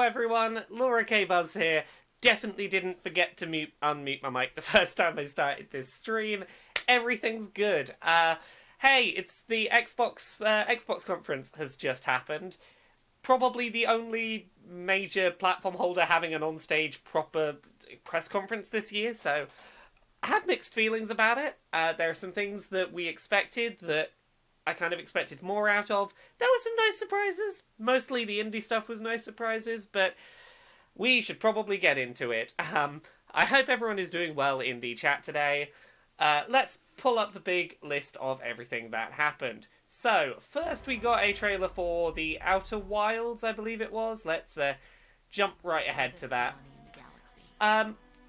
Hello everyone, Laura K. Buzz here. Definitely didn't forget to unmute my mic the first time I started this stream. Everything's good. Hey, it's the Xbox conference has just happened. Probably the only major platform holder having an onstage proper press conference this year, so I have mixed feelings about it. There are some things that we expected that I kind of expected more out of. There were some nice surprises. Mostly the indie stuff was nice surprises, but we should probably get into it. I hope everyone is doing well in the chat today. Let's pull up the big list of everything that happened. So, first we got a trailer for The Outer Wilds, I believe it was. Let's jump right ahead to that.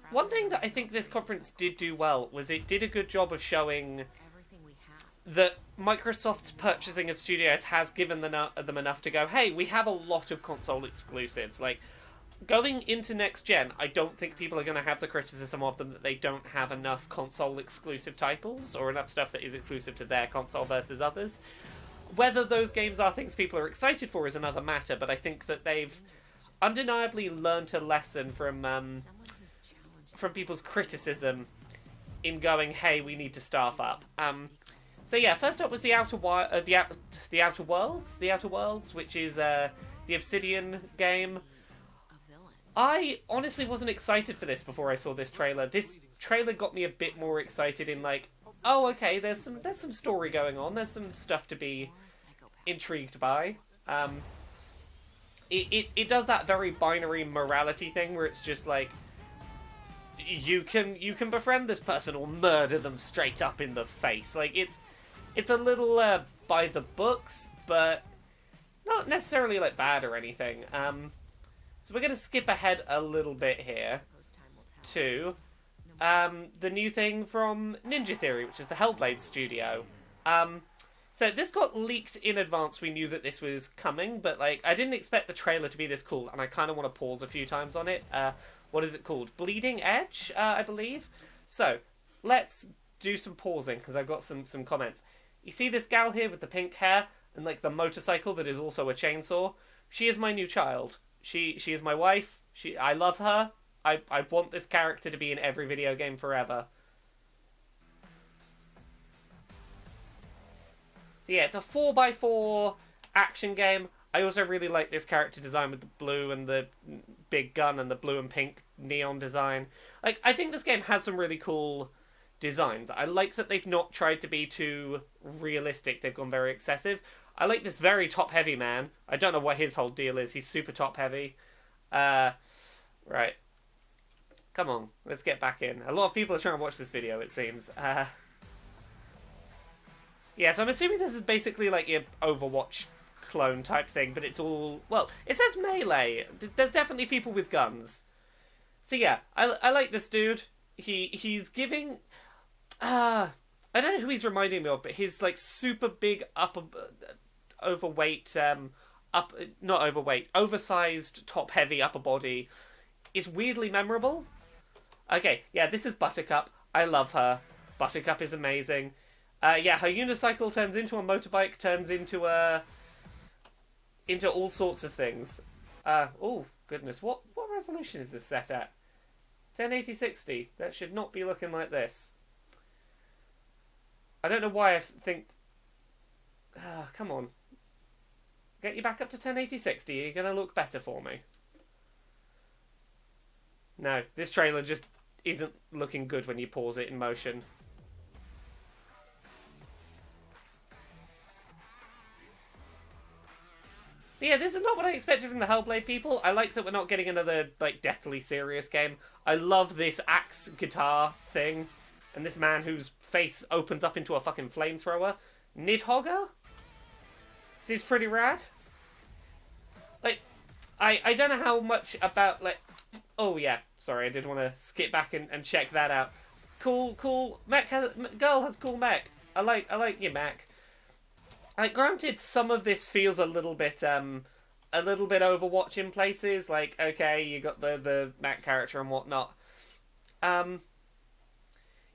One thing that I think this conference did do well was it did a good job of showing that Microsoft's purchasing of studios has given them enough to go, hey, we have a lot of console exclusives. Like, going into next gen, I don't think people are going to have the criticism of them that they don't have enough console exclusive titles, or enough stuff that is exclusive to their console versus others. Whether those games are things people are excited for is another matter, but I think that they've undeniably learnt a lesson from people's criticism in going, hey, we need to staff up. So yeah, first up was the Outer Worlds, which is the Obsidian game. I honestly wasn't excited for this before I saw this trailer. This trailer got me a bit more excited in like, oh, okay, there's some story going on. There's some stuff to be intrigued by. It does that very binary morality thing where it's just like, you can befriend this person or murder them straight up in the face. Like, it's a little by the books, but not necessarily like bad or anything. So we're going to skip ahead a little bit here to the new thing from Ninja Theory, which is the Hellblade studio. So this got leaked in advance. We knew that this was coming, but like I didn't expect the trailer to be this cool, and I kind of want to pause a few times on it. What is it called? Bleeding Edge, I believe. So let's do some pausing because I've got some comments. You see this gal here with the pink hair and like the motorcycle that is also a chainsaw? She is my new child. She is my wife. I love her. I want this character to be in every video game forever. So yeah, it's a 4x4 action game. I also really like this character design with the blue and the big gun and the blue and pink neon design. Like, I think this game has some really cool designs. I like that they've not tried to be too realistic. They've gone very excessive. I like this very top-heavy man. I don't know what his whole deal is. He's super top-heavy. Right. Come on, let's get back in. A lot of people are trying to watch this video, it seems. Yeah, so I'm assuming this is basically like your Overwatch clone type thing, but it's all... Well, it says melee. There's definitely people with guns. So yeah, I like this dude. He's giving... I don't know who he's reminding me of, but his like super big oversized top heavy upper body is weirdly memorable. Okay, yeah, this is Buttercup. I love her. Buttercup is amazing. Yeah, her unicycle turns into a motorbike, turns into all sorts of things. Oh goodness, what resolution is this set at? 1080-60. That should not be looking like this. I don't know why I think... come on. Get you back up to 1080-60. You're going to look better for me. No, this trailer just isn't looking good when you pause it in motion. So yeah, this is not what I expected from the Hellblade people. I like that we're not getting another, like, deathly serious game. I love this axe guitar thing. And this man whose face opens up into a fucking flamethrower. Nidhogger? Seems pretty rad. Like, I don't know how much about, like... Oh, yeah. Sorry, I did want to skip back and check that out. Cool. Girl has cool mech. I like your mech. Like, granted, some of this feels a little bit Overwatch in places. Like, okay, you got the mech character and whatnot.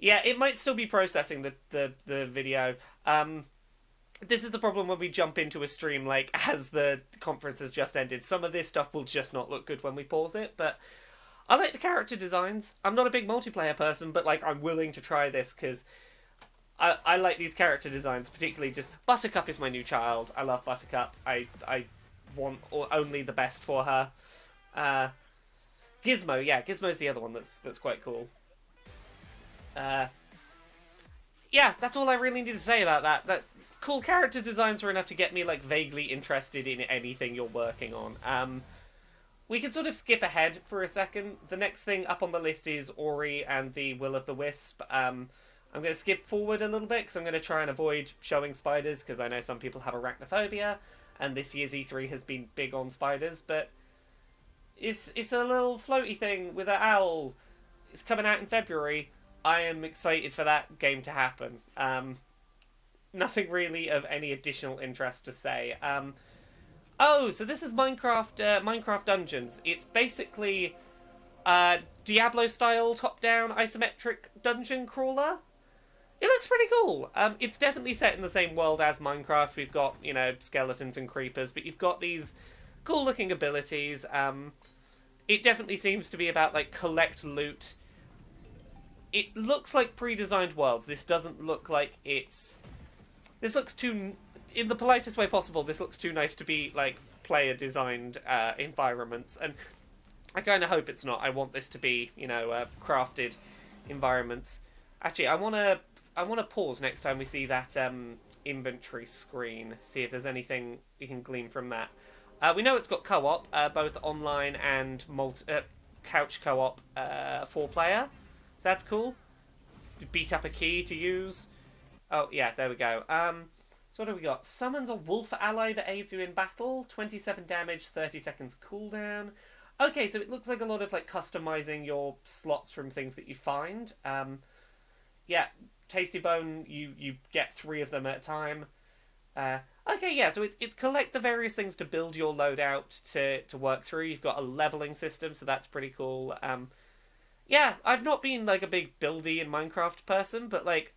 Yeah, it might still be processing the video. this is the problem when we jump into a stream, like, as the conference has just ended. Some of this stuff will just not look good when we pause it, but I like the character designs. I'm not a big multiplayer person, but, like, I'm willing to try this, because I like these character designs, particularly just... Buttercup is my new child. I love Buttercup. I want only the best for her. Gizmo, yeah, Gizmo's the other one that's quite cool. Yeah, that's all I really need to say about that. That cool character designs are enough to get me, like, vaguely interested in anything you're working on. We can sort of skip ahead for a second. The next thing up on the list is Ori and the Will of the Wisp. I'm going to skip forward a little bit because I'm going to try and avoid showing spiders, because I know some people have arachnophobia, and this year's E3 has been big on spiders, but it's a little floaty thing with an owl. It's coming out in February. I am excited for that game to happen. Nothing really of any additional interest to say. Oh, so this is Minecraft Dungeons. It's basically Diablo-style top-down isometric dungeon crawler. It looks pretty cool. It's definitely set in the same world as Minecraft. We've got, you know, skeletons and creepers, but you've got these cool-looking abilities. It definitely seems to be about, like, collect loot. It looks like pre-designed worlds. This doesn't look like it's... This looks too... In the politest way possible, this looks too nice to be, like, player-designed environments. And I kind of hope it's not. I want this to be, you know, crafted environments. Actually, I want to pause next time we see that inventory screen, see if there's anything we can glean from that. We know it's got co-op, both online and couch co-op 4-player. So that's cool. Beat up a key to use. Oh, yeah, there we go. So what do we got? Summons a wolf ally that aids you in battle. 27 damage, 30 seconds cooldown. Okay, so it looks like a lot of, like, customizing your slots from things that you find. Yeah, Tasty Bone, you get 3 of them at a time. Okay, yeah, so it's collect the various things to build your loadout to work through. You've got a leveling system, so that's pretty cool. Yeah, I've not been, like, a big buildy in Minecraft person, but, like,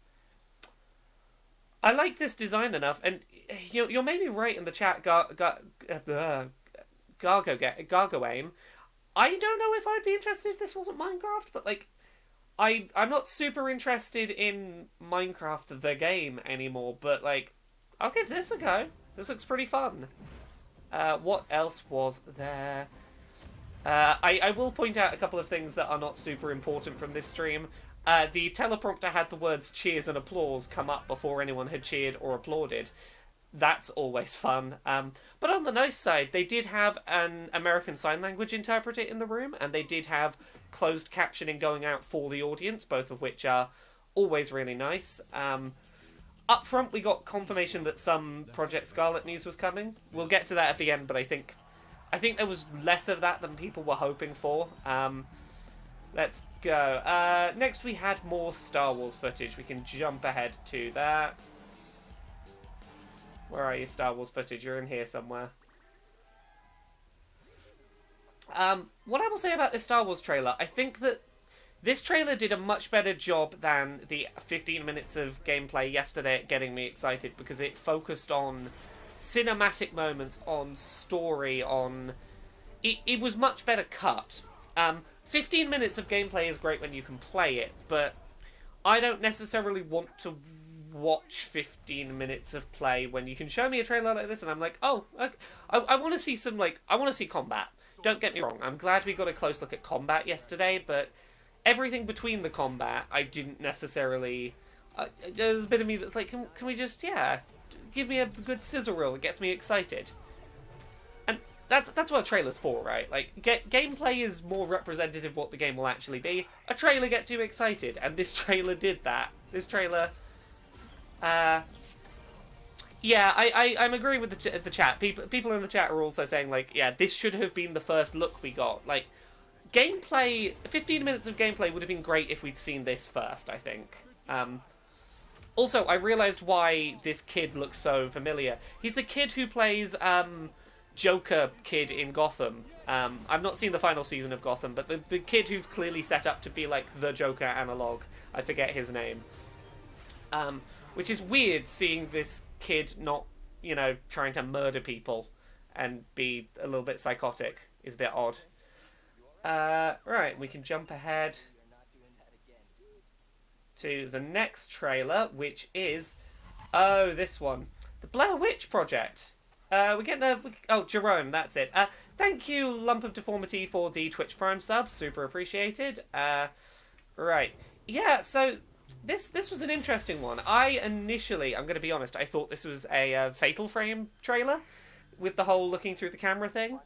I like this design enough, and you're maybe right in the chat, Gargoaim. I don't know if I'd be interested if this wasn't Minecraft, but, like, I'm not super interested in Minecraft the game anymore, but, like, I'll give this a go. This looks pretty fun. What else was there? I will point out a couple of things that are not super important from this stream. The teleprompter had the words cheers and applause come up before anyone had cheered or applauded. That's always fun. But on the nice side, they did have an American Sign Language interpreter in the room, and they did have closed captioning going out for the audience, both of which are always really nice. Up front, we got confirmation that some Project Scarlet news was coming. We'll get to that at the end, but I think there was less of that than people were hoping for. Let's go. Next, we had more Star Wars footage. We can jump ahead to that. Where are you, Star Wars footage? You're in here somewhere. What I will say about this Star Wars trailer, I think that this trailer did a much better job than the 15 minutes of gameplay yesterday at getting me excited, because it focused on cinematic moments, on story, on... It was much better cut. 15 minutes of gameplay is great when you can play it, but I don't necessarily want to watch 15 minutes of play when you can show me a trailer like this and I'm like, oh, okay. I want to see some, like, I want to see combat. Don't get me wrong, I'm glad we got a close look at combat yesterday, but everything between the combat, I didn't necessarily... there's a bit of me that's like, can we just, give me a good sizzle reel that gets me excited. And that's what a trailer's for, right? Like, gameplay is more representative of what the game will actually be. A trailer gets you excited, and this trailer did that. This trailer... yeah, I'm agreeing with the chat. People in the chat are also saying, like, yeah, this should have been the first look we got. Like, gameplay... 15 minutes of gameplay would have been great if we'd seen this first, I think. Also, I realised why this kid looks so familiar. He's the kid who plays, Joker kid in Gotham. I've not seen the final season of Gotham, but the kid who's clearly set up to be, like, the Joker analogue. I forget his name. Which is weird, seeing this kid not, trying to murder people and be a little bit psychotic is a bit odd. Right, we can jump ahead to the next trailer, which is, this one, the Blair Witch Project. We're getting Jerome, that's it. Thank you, Lump of Deformity, for the Twitch Prime sub, super appreciated. Right, yeah. So this was an interesting one. I'm going to be honest, I thought this was a Fatal Frame trailer with the whole looking through the camera thing.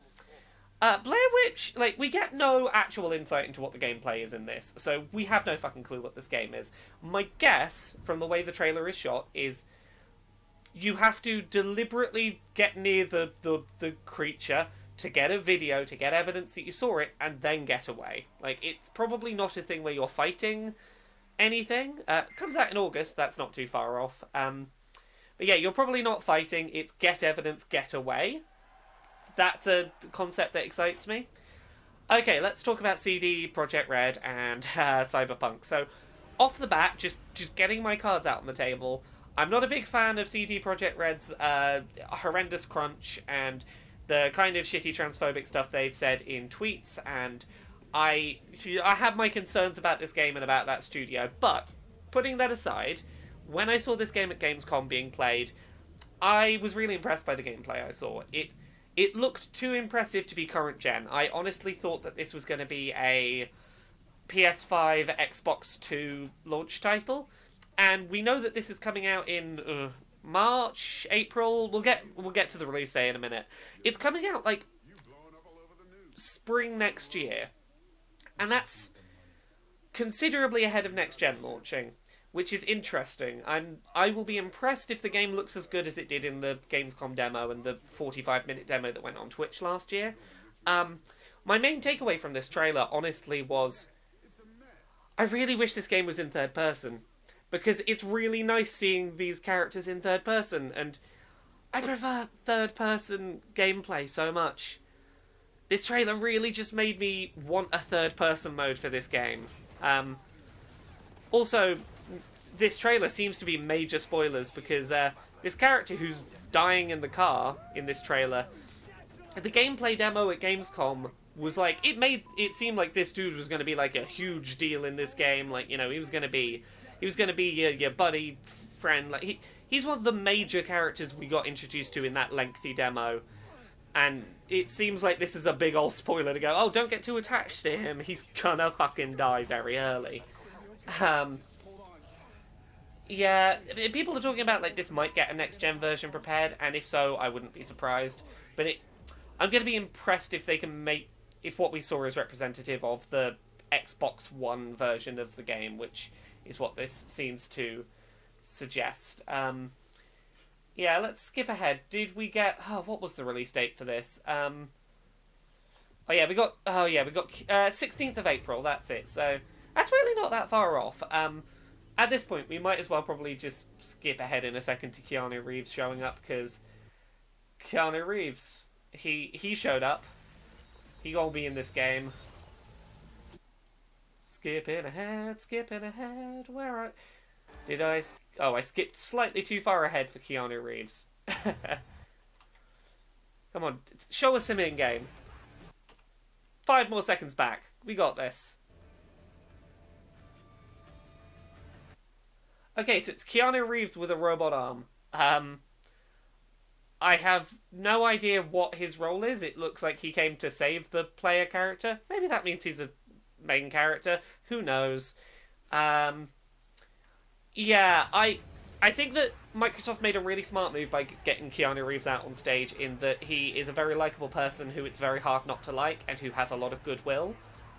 Blair Witch, we get no actual insight into what the gameplay is in this, so we have no fucking clue what this game is. My guess, from the way the trailer is shot, is you have to deliberately get near the creature to get a video, to get evidence that you saw it, and then get away. It's probably not a thing where you're fighting anything. It comes out in August, that's not too far off. But yeah, you're probably not fighting, it's get evidence, get away. That's a concept that excites me. Okay, let's talk about CD Projekt Red and Cyberpunk. So, off the bat, just getting my cards out on the table, I'm not a big fan of CD Projekt Red's horrendous crunch and the kind of shitty transphobic stuff they've said in tweets, and I have my concerns about this game and about that studio, but putting that aside, when I saw this game at Gamescom being played, I was really impressed by the gameplay I saw. It looked too impressive to be current gen. I honestly thought that this was going to be a PS5, Xbox 2 launch title, and we know that this is coming out in March, April. We'll get to the release day in a minute. It's coming out spring next year, and that's considerably ahead of next gen launching, which is interesting. I will be impressed if the game looks as good as it did in the Gamescom demo and the 45-minute demo that went on Twitch last year. My main takeaway from this trailer, honestly, was I really wish this game was in third person, because it's really nice seeing these characters in third person, and I prefer third person gameplay so much. This trailer really just made me want a third person mode for this game. Also, this trailer seems to be major spoilers, because this character who's dying in the car in this trailer, the gameplay demo at Gamescom was it made it seem like this dude was going to be a huge deal in this game. He was going to be your buddy friend. He's one of the major characters we got introduced to in that lengthy demo, and it seems like this is a big old spoiler to go, oh, don't get too attached to him, he's gonna fucking die very early. Yeah, people are talking about this might get a next gen version prepared, and if so, I wouldn't be surprised. But I'm going to be impressed if they can if what we saw is representative of the Xbox One version of the game, which is what this seems to suggest. Yeah, let's skip ahead. Did we get... what was the release date for this? We got 16th of April, that's it. So, that's really not that far off. At this point, we might as well probably just skip ahead in a second to Keanu Reeves showing up, because Keanu Reeves, he showed up. He gonna be in this game. Skipping ahead, where did I... I skipped slightly too far ahead for Keanu Reeves. Come on, show us him in-game. 5 more seconds back. We got this. Okay, so it's Keanu Reeves with a robot arm. I have no idea what his role is. It looks like he came to save the player character. Maybe that means he's a main character. Who knows? Yeah, I think that Microsoft made a really smart move by getting Keanu Reeves out on stage, in that he is a very likable person who it's very hard not to like, and who has a lot of goodwill.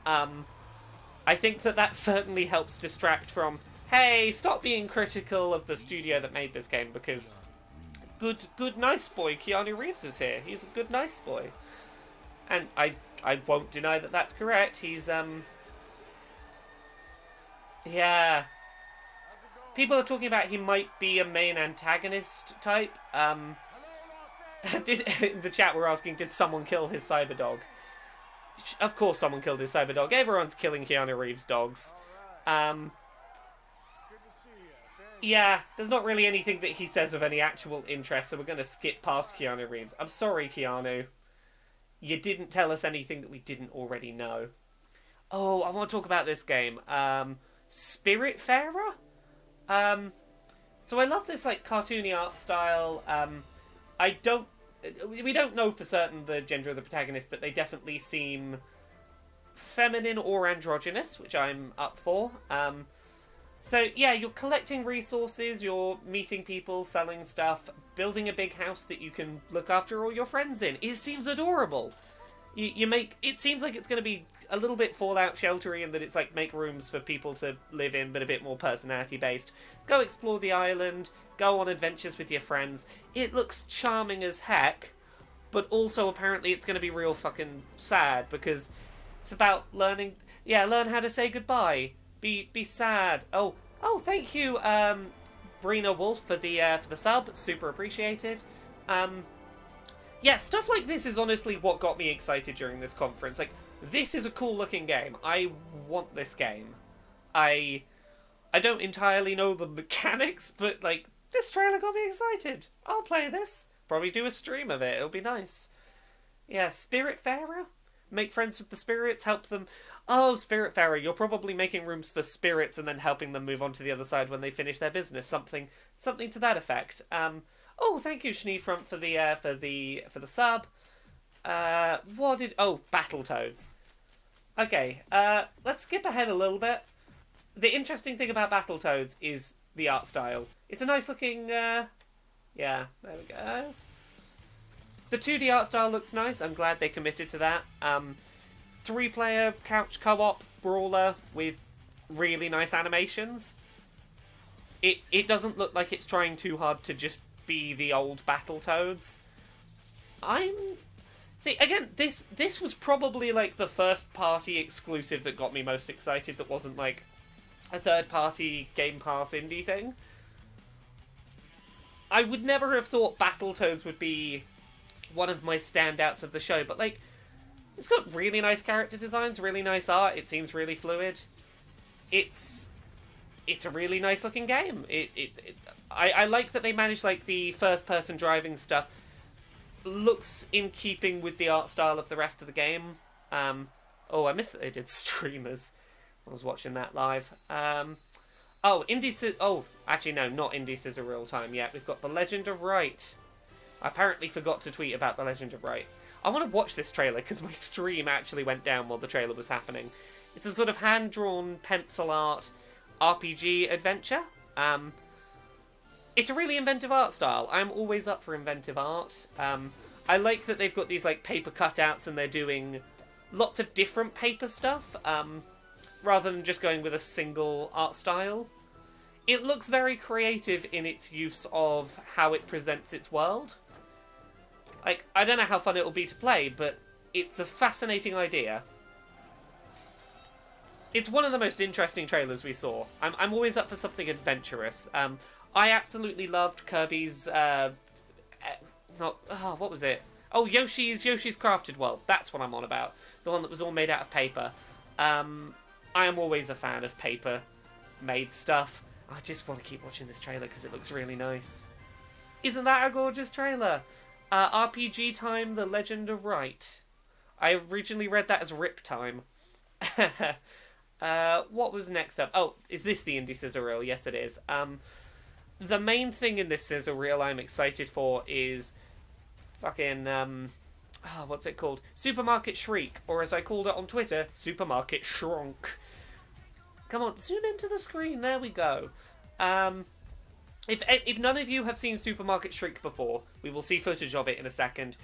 I think that certainly helps distract from, hey, stop being critical of the studio that made this game, because good nice boy Keanu Reeves is here. He's a good nice boy. And I won't deny that that's correct. He's, yeah. People are talking about he might be a main antagonist type. In the chat we're asking, did someone kill his Cyberdog? Of course someone killed his Cyberdog. Everyone's killing Keanu Reeves' dogs. Yeah, there's not really anything that he says of any actual interest, so we're going to skip past Keanu Reeves. I'm sorry, Keanu. You didn't tell us anything that we didn't already know. Oh, I want to talk about this game. Spiritfarer? Um, so I love this, like, cartoony art style. I don't... We don't know for certain the gender of the protagonist, but they definitely seem feminine or androgynous, which I'm up for. So, yeah, you're collecting resources, you're meeting people, selling stuff, building a big house that you can look after all your friends in. It seems adorable. You make... It seems like it's going to be a little bit Fallout sheltery in that it's like make rooms for people to live in, but a bit more personality-based. Go explore the island, go on adventures with your friends. It looks charming as heck, but also apparently it's going to be real fucking sad, because it's about learning... Yeah, learn how to say goodbye. Be sad. Oh, thank you, Brina Wolf for the sub. Super appreciated. Yeah, stuff like this is honestly what got me excited during this conference. Like, this is a cool looking game. I want this game. I don't entirely know the mechanics, but like, this trailer got me excited. I'll play this. Probably do a stream of it. It'll be nice. Yeah, Spiritfarer? Make friends with the spirits, help them... Oh, Spiritfarer, you're probably making rooms for spirits and then helping them move on to the other side when they finish their business. Something to that effect. Oh, thank you, Schneefront, for the sub. Battletoads. Okay, let's skip ahead a little bit. The interesting thing about Battletoads is the art style. It's a nice looking, yeah, there we go. The 2D art style looks nice. I'm glad they committed to that. 3-player couch co-op brawler with really nice animations. It doesn't look like it's trying too hard to just be the old Battletoads. See, again, this was probably like the first party exclusive that got me most excited that wasn't like a third party Game Pass indie thing. I would never have thought Battletoads would be one of my standouts of the show, but like, it's got really nice character designs, really nice art, it seems really fluid. It's a really nice looking game. I like that they managed, like, the first person driving stuff looks in keeping with the art style of the rest of the game. I missed that they did streamers. I was watching that live. Actually no, not Indie Scissor Real Time yet. We've got The Legend of Wright. I apparently forgot to tweet about The Legend of Wright. I want to watch this trailer because my stream actually went down while the trailer was happening. It's a sort of hand-drawn pencil art RPG adventure. It's a really inventive art style. I'm always up for inventive art. I like that they've got these like paper cutouts and they're doing lots of different paper stuff, rather than just going with a single art style. It looks very creative in its use of how it presents its world. Like, I don't know how fun it will be to play, but it's a fascinating idea. It's one of the most interesting trailers we saw. I'm always up for something adventurous. I absolutely loved Kirby's, what was it? Oh, Yoshi's Crafted World. That's what I'm on about. The one that was all made out of paper. I am always a fan of paper-made stuff. I just want to keep watching this trailer because it looks really nice. Isn't that a gorgeous trailer? RPG Time, The Legend of Wright. I originally read that as Rip Time. What was next up? Oh, is this the Indie Scissor Reel? Yes, it is. The main thing in this Scissor Reel I'm excited for is fucking, what's it called? Supermarket Shriek, or as I called it on Twitter, Supermarket Shrunk. Come on, zoom into the screen, there we go. If none of you have seen Supermarket Shriek before, we will see footage of it in a second.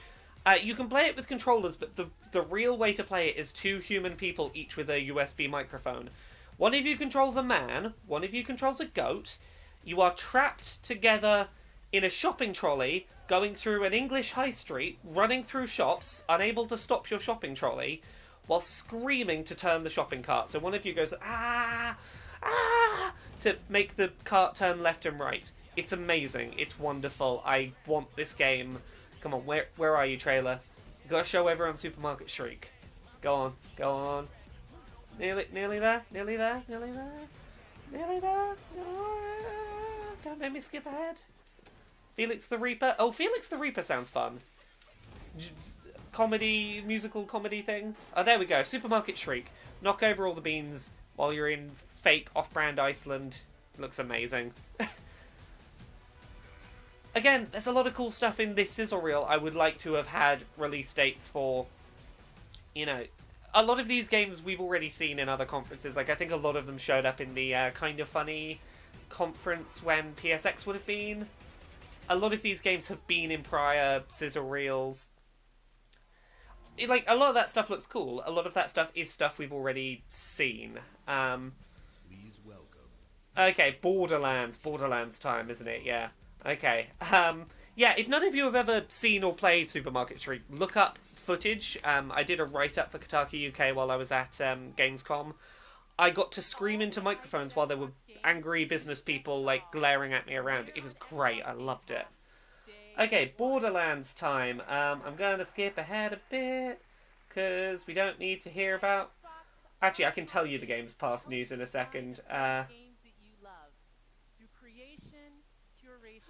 You can play it with controllers, but the real way to play it is 2 human people, each with a USB microphone. One of you controls a man, one of you controls a goat. You are trapped together in a shopping trolley, going through an English high street, running through shops, unable to stop your shopping trolley, while screaming to turn the shopping cart. So one of you goes, ah, ah, to make the cart turn left and right. It's amazing. It's wonderful. I want this game. Come on, where are you, trailer? You gotta show everyone Supermarket Shriek. Go on, go on. Nearly there, nearly there, nearly there, nearly there. Don't make me skip ahead. Felix the Reaper. Oh, Felix the Reaper sounds fun. Comedy, musical comedy thing. Oh, there we go. Supermarket Shriek. Knock over all the beans while you're in fake off-brand Iceland. Looks amazing. Again, there's a lot of cool stuff in this sizzle reel I would like to have had release dates for. You know, a lot of these games we've already seen in other conferences. Like, I think a lot of them showed up in the Kind of Funny conference when PSX would have been. A lot of these games have been in prior sizzle reels. Like, a lot of that stuff looks cool. A lot of that stuff is stuff we've already seen. Please welcome. Okay, Borderlands time, isn't it? Yeah. Okay. Yeah, if none of you have ever seen or played Supermarket Shriek, look up footage. I did a write-up for Kotaku UK while I was at Gamescom. I got to scream into microphones while there were angry business people, like, glaring at me around. It was great. I loved it. Okay, Borderlands time. I'm going to skip ahead a bit, because we don't need to hear about... Actually, I can tell you the Games Pass news in a second. How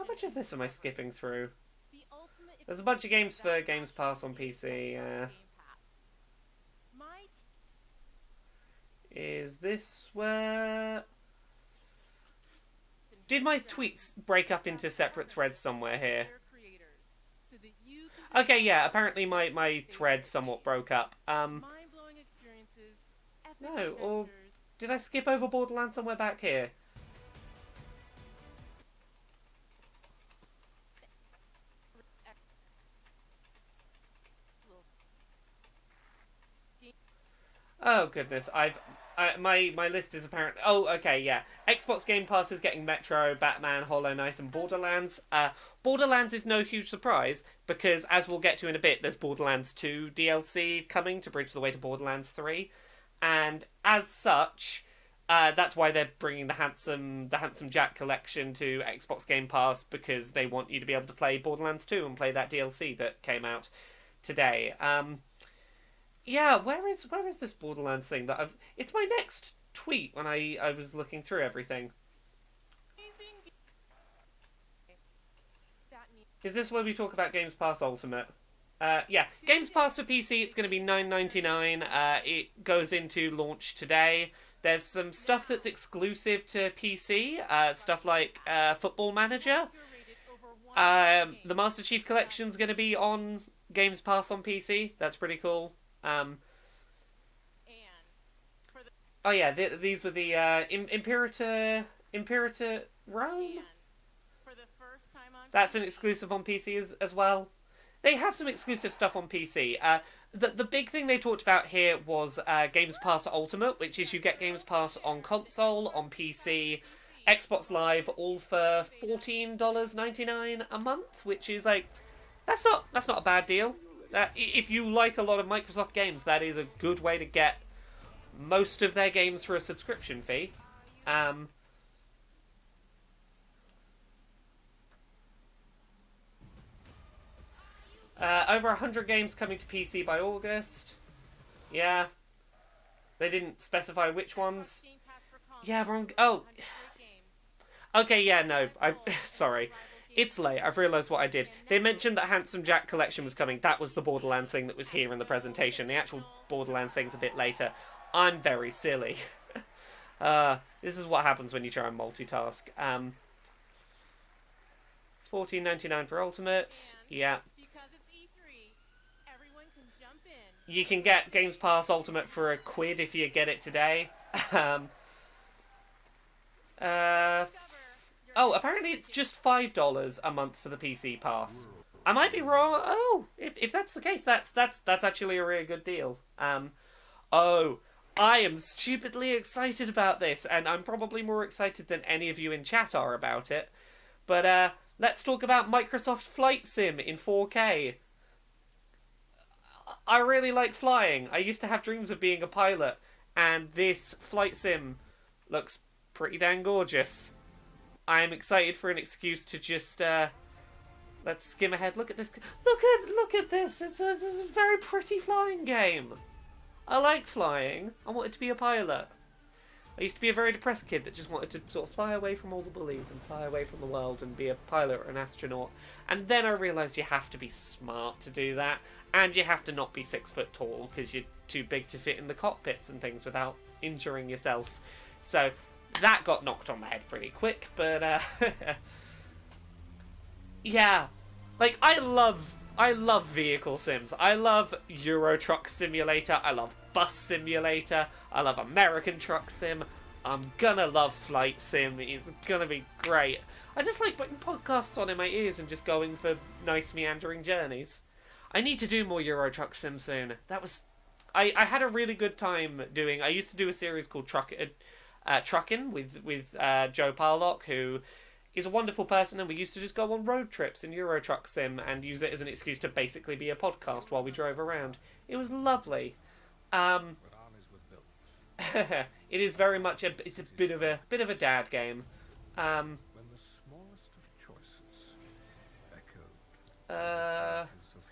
much of this am I skipping through? There's a bunch of games for Games Pass on PC. Is this where... Did my tweets break up into separate threads somewhere here? Okay, yeah, apparently my thread somewhat broke up. No, or did I skip over Borderlands somewhere back here? Oh goodness, my list is apparently... Oh, okay, yeah. Xbox Game Pass is getting Metro, Batman, Hollow Knight, and Borderlands. Borderlands is no huge surprise, because, as we'll get to in a bit, there's Borderlands 2 DLC coming to bridge the way to Borderlands 3. And as such, that's why they're bringing the Handsome Jack collection to Xbox Game Pass, because they want you to be able to play Borderlands 2 and play that DLC that came out today. Yeah, where is this Borderlands thing that I've... It's my next tweet when I was looking through everything. Is this where we talk about Games Pass Ultimate? Yeah, Games Pass for PC, it's going to be $9.99. It goes into launch today. There's some stuff that's exclusive to PC, stuff like Football Manager. The Master Chief Collection's going to be on Games Pass on PC. That's pretty cool. Oh yeah, these were the Imperator Rome. That's an exclusive on PC as well. They have some exclusive stuff on PC. The big thing they talked about here was Games Pass Ultimate, which is you get Games Pass on console, on PC, Xbox Live, all for $14.99 a month, which is like that's not a bad deal. If you like a lot of Microsoft games, that is a good way to get most of their games for a subscription fee. Over 100 games coming to PC by August. Yeah. They didn't specify which ones. Yeah, wrong. Oh. Okay, yeah, no. Sorry. It's late. I've realised what I did. They mentioned that Handsome Jack collection was coming. That was the Borderlands thing that was here in the presentation. The actual Borderlands thing's a bit later. I'm very silly. This is what happens when you try and multitask. $14.99 for Ultimate. Yeah. You can get Games Pass Ultimate for £1 if you get it today. Oh, apparently it's just $5 a month for the PC pass. I might be wrong. Oh, if that's the case, that's actually a really good deal. Oh, I am stupidly excited about this, and I'm probably more excited than any of you in chat are about it. But let's talk about Microsoft Flight Sim in 4K. I really like flying. I used to have dreams of being a pilot, and this Flight Sim looks pretty dang gorgeous. I am excited for an excuse to just let's skim ahead. Look at this. Look at this. It's a very pretty flying game. I like flying. I wanted to be a pilot. I used to be a very depressed kid that just wanted to sort of fly away from all the bullies and fly away from the world and be a pilot or an astronaut. And then I realised you have to be smart to do that, and you have to not be 6 foot tall because you're too big to fit in the cockpits and things without injuring yourself. So that got knocked on the head pretty quick, but yeah, like I love vehicle sims. I love Euro Truck Simulator. I love Bus Simulator. I love American Truck Sim. I'm gonna love Flight Sim. It's gonna be great. I just like putting podcasts on in my ears and just going for nice meandering journeys. I need to do more Euro Truck Sim soon. I had a really good time doing. I used to do a series called Truckin' with Joe Parlock, who is a wonderful person, and we used to just go on road trips in Euro Truck Sim and use it as an excuse to basically be a podcast while we drove around. It was lovely. It is very much it's a bit of a dad game. When the smallest of choices echoed of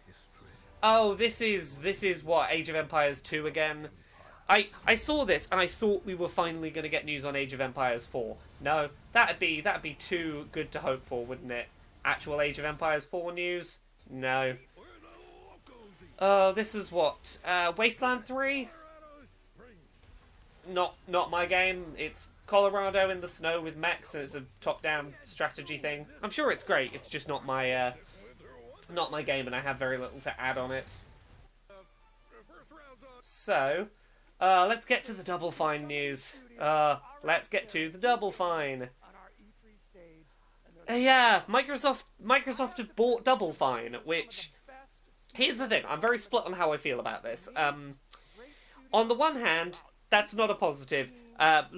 history. Oh, this is what, Age of Empires 2 again. I saw this and I thought we were finally going to get news on Age of Empires 4. No, that'd be too good to hope for, wouldn't it? Actual Age of Empires 4 news? No. Oh, this is what? Wasteland 3? Not my game. It's Colorado in the snow with mechs, and it's a top-down strategy thing. I'm sure it's great. It's just not my game, and I have very little to add on it. So, let's get to the Double Fine news. Let's get to the Double Fine. Yeah, Microsoft have bought Double Fine, which, here's the thing, I'm very split on how I feel about this. On the one hand, that's not a positive.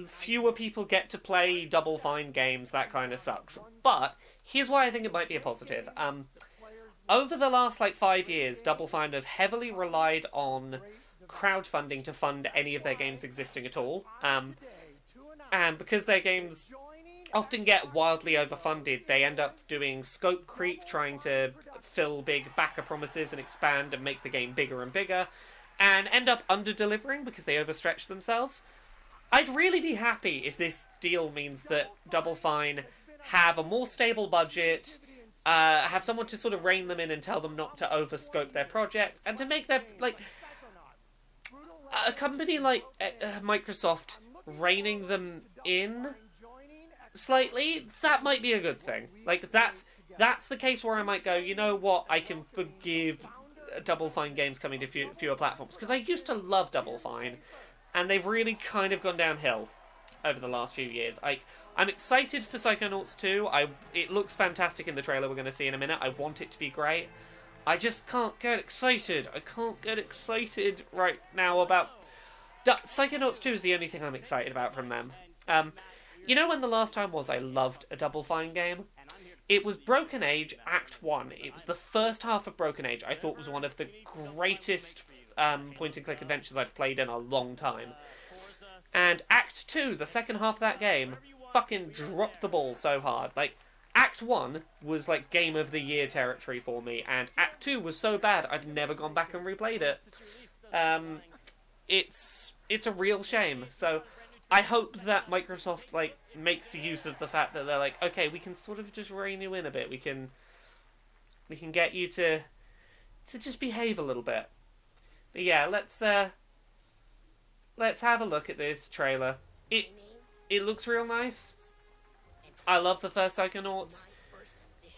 Fewer people get to play Double Fine games, that kind of sucks. But, here's why I think it might be a positive. Over the last, 5 years, Double Fine have heavily relied on crowdfunding to fund any of their games existing at all. And because their games often get wildly overfunded, they end up doing scope creep, trying to fill big backer promises and expand and make the game bigger and bigger, and end up under-delivering because they overstretch themselves. I'd really be happy if this deal means that Double Fine have a more stable budget, have someone to sort of rein them in and tell them not to overscope their projects, and to make their, a company like Microsoft reining them in slightly, that might be a good thing. That's the case where I might go, you know what, I can forgive Double Fine games coming to fewer platforms, because I used to love Double Fine, and they've really kind of gone downhill over the last few years. I'm excited for Psychonauts 2. It looks fantastic in the trailer we're going to see in a minute. I want it to be great. I just can't get excited. I can't get excited right now about... Psychonauts 2 is the only thing I'm excited about from them. You know when the last time was I loved a Double Fine game? It was Broken Age Act 1. It was the first half of Broken Age I thought was one of the greatest point-and-click adventures I've played in a long time. And Act 2, the second half of that game, fucking dropped the ball so hard. Act 1 was Game of the Year territory for me, and Act 2 was so bad I've never gone back and replayed it. It's a real shame. So I hope that Microsoft makes use of the fact that they're okay, we can sort of just rein you in a bit. We can get you to just behave a little bit. But yeah, let's have a look at this trailer. It looks real nice. I love the first Psychonauts.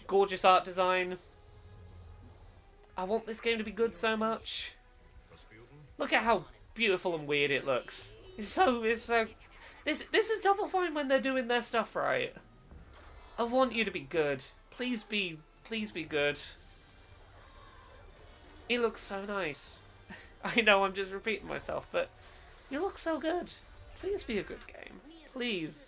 Gorgeous art design. I want this game to be good so much. Look at how beautiful and weird it looks. It's so this is Double Fine when they're doing their stuff right. I want you to be good. Please be good. It looks so nice. I know I'm just repeating myself, but you look so good. Please be a good game. Please.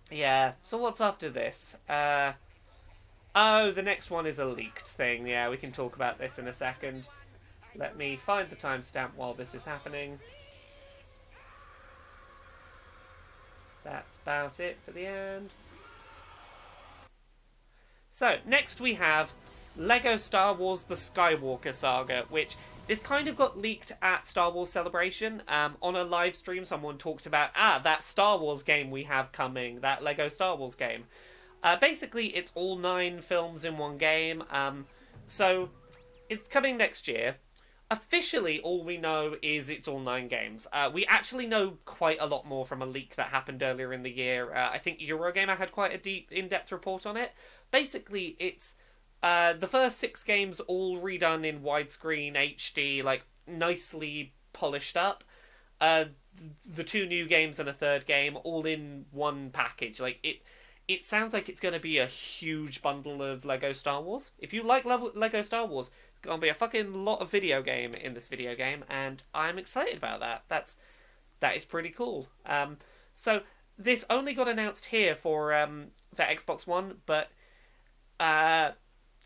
Yeah, so what's after this? Oh, the next one is a leaked thing. Yeah, we can talk about this in a second. Let me find the timestamp while this is happening. That's about it for the end. So, next we have LEGO Star Wars The Skywalker Saga, which this kind of got leaked at Star Wars Celebration. On a live stream, someone talked about, that Star Wars game we have coming, that Lego Star Wars game. Basically, it's all 9 films in one game. So, it's coming next year. Officially, all we know is it's all 9 games. We actually know quite a lot more from a leak that happened earlier in the year. I think Eurogamer had quite a deep, in-depth report on it. Basically, it's the first 6 games all redone in widescreen HD, like, nicely polished up. The 2 new games and a 3rd game, all in one package. Like, it sounds like it's going to be a huge bundle of Lego Star Wars. If you like Lego Star Wars, it's going to be a fucking lot of video game in this video game, and I'm excited about that. That is pretty cool. So, this only got announced here for Xbox One, but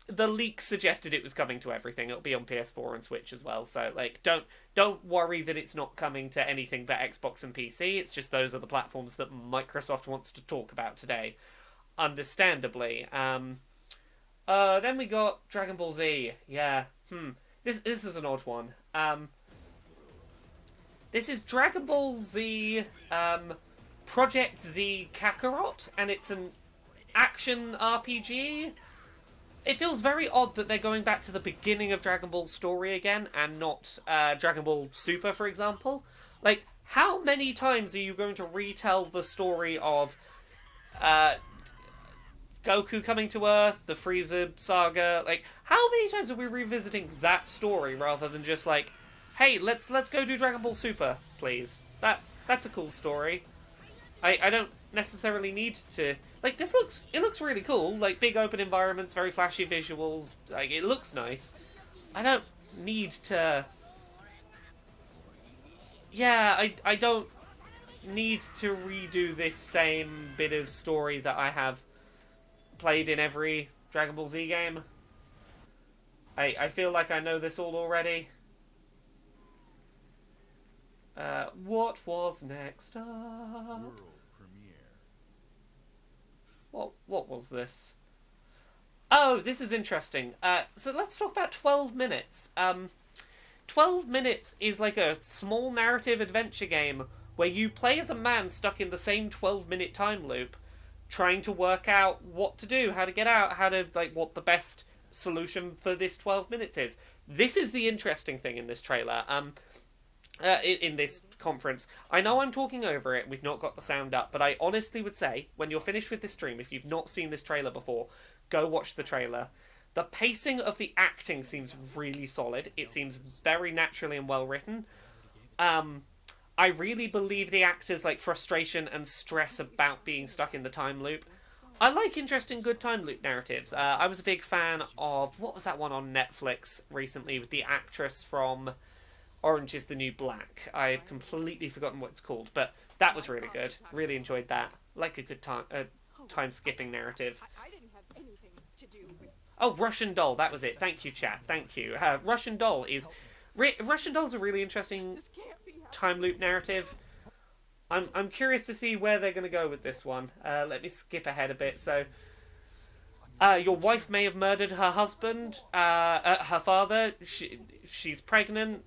the leak suggested it was coming to everything. It'll be on PS4 and Switch as well. So, like, don't worry that it's not coming to anything but Xbox and PC. It's just those are the platforms that Microsoft wants to talk about today, understandably. Then we got Dragon Ball Z. Yeah. This is an odd one. This is Dragon Ball Z Project Z Kakarot, and it's an action RPG. It feels very odd that they're going back to the beginning of Dragon Ball's story again, and not Dragon Ball Super, for example. Like, how many times are you going to retell the story of Goku coming to Earth, the Frieza saga? Like, how many times are we revisiting that story rather than just like, hey, let's go do Dragon Ball Super, please? That's a cool story. I don't necessarily need to, like, it looks really cool, like, big open environments, very flashy visuals, like, it looks nice. I don't need to, I don't need to redo this same bit of story that I have played in every Dragon Ball Z game. I feel like I know this all already. What was next up? World premiere. What was this? Oh, this is interesting. So let's talk about 12 Minutes. 12 Minutes is like a small narrative adventure game where you play as a man stuck in the same 12-minute time loop, trying to work out what to do, how to get out, what the best solution for this 12 minutes is. This is the interesting thing in this trailer. In this conference. I know I'm talking over it, we've not got the sound up, but I honestly would say, when you're finished with this stream, if you've not seen this trailer before, go watch the trailer. The pacing of the acting seems really solid. It seems very naturally and well written. I really believe the actors' frustration and stress about being stuck in the time loop. I like interesting, good time loop narratives. I was a big fan of, what was that one on Netflix recently with the actress from Orange is the New Black? I've completely forgotten what it's called, but that was really good. Really enjoyed that. Like a good time-skipping narrative. I didn't have anything to do with... Oh, Russian Doll, that was it. Thank you, chat. Thank you. Russian Doll is... Russian Doll's a really interesting time loop narrative. I'm curious to see where they're going to go with this one. Let me skip ahead a bit. So, your wife may have murdered her husband, her father. She's pregnant.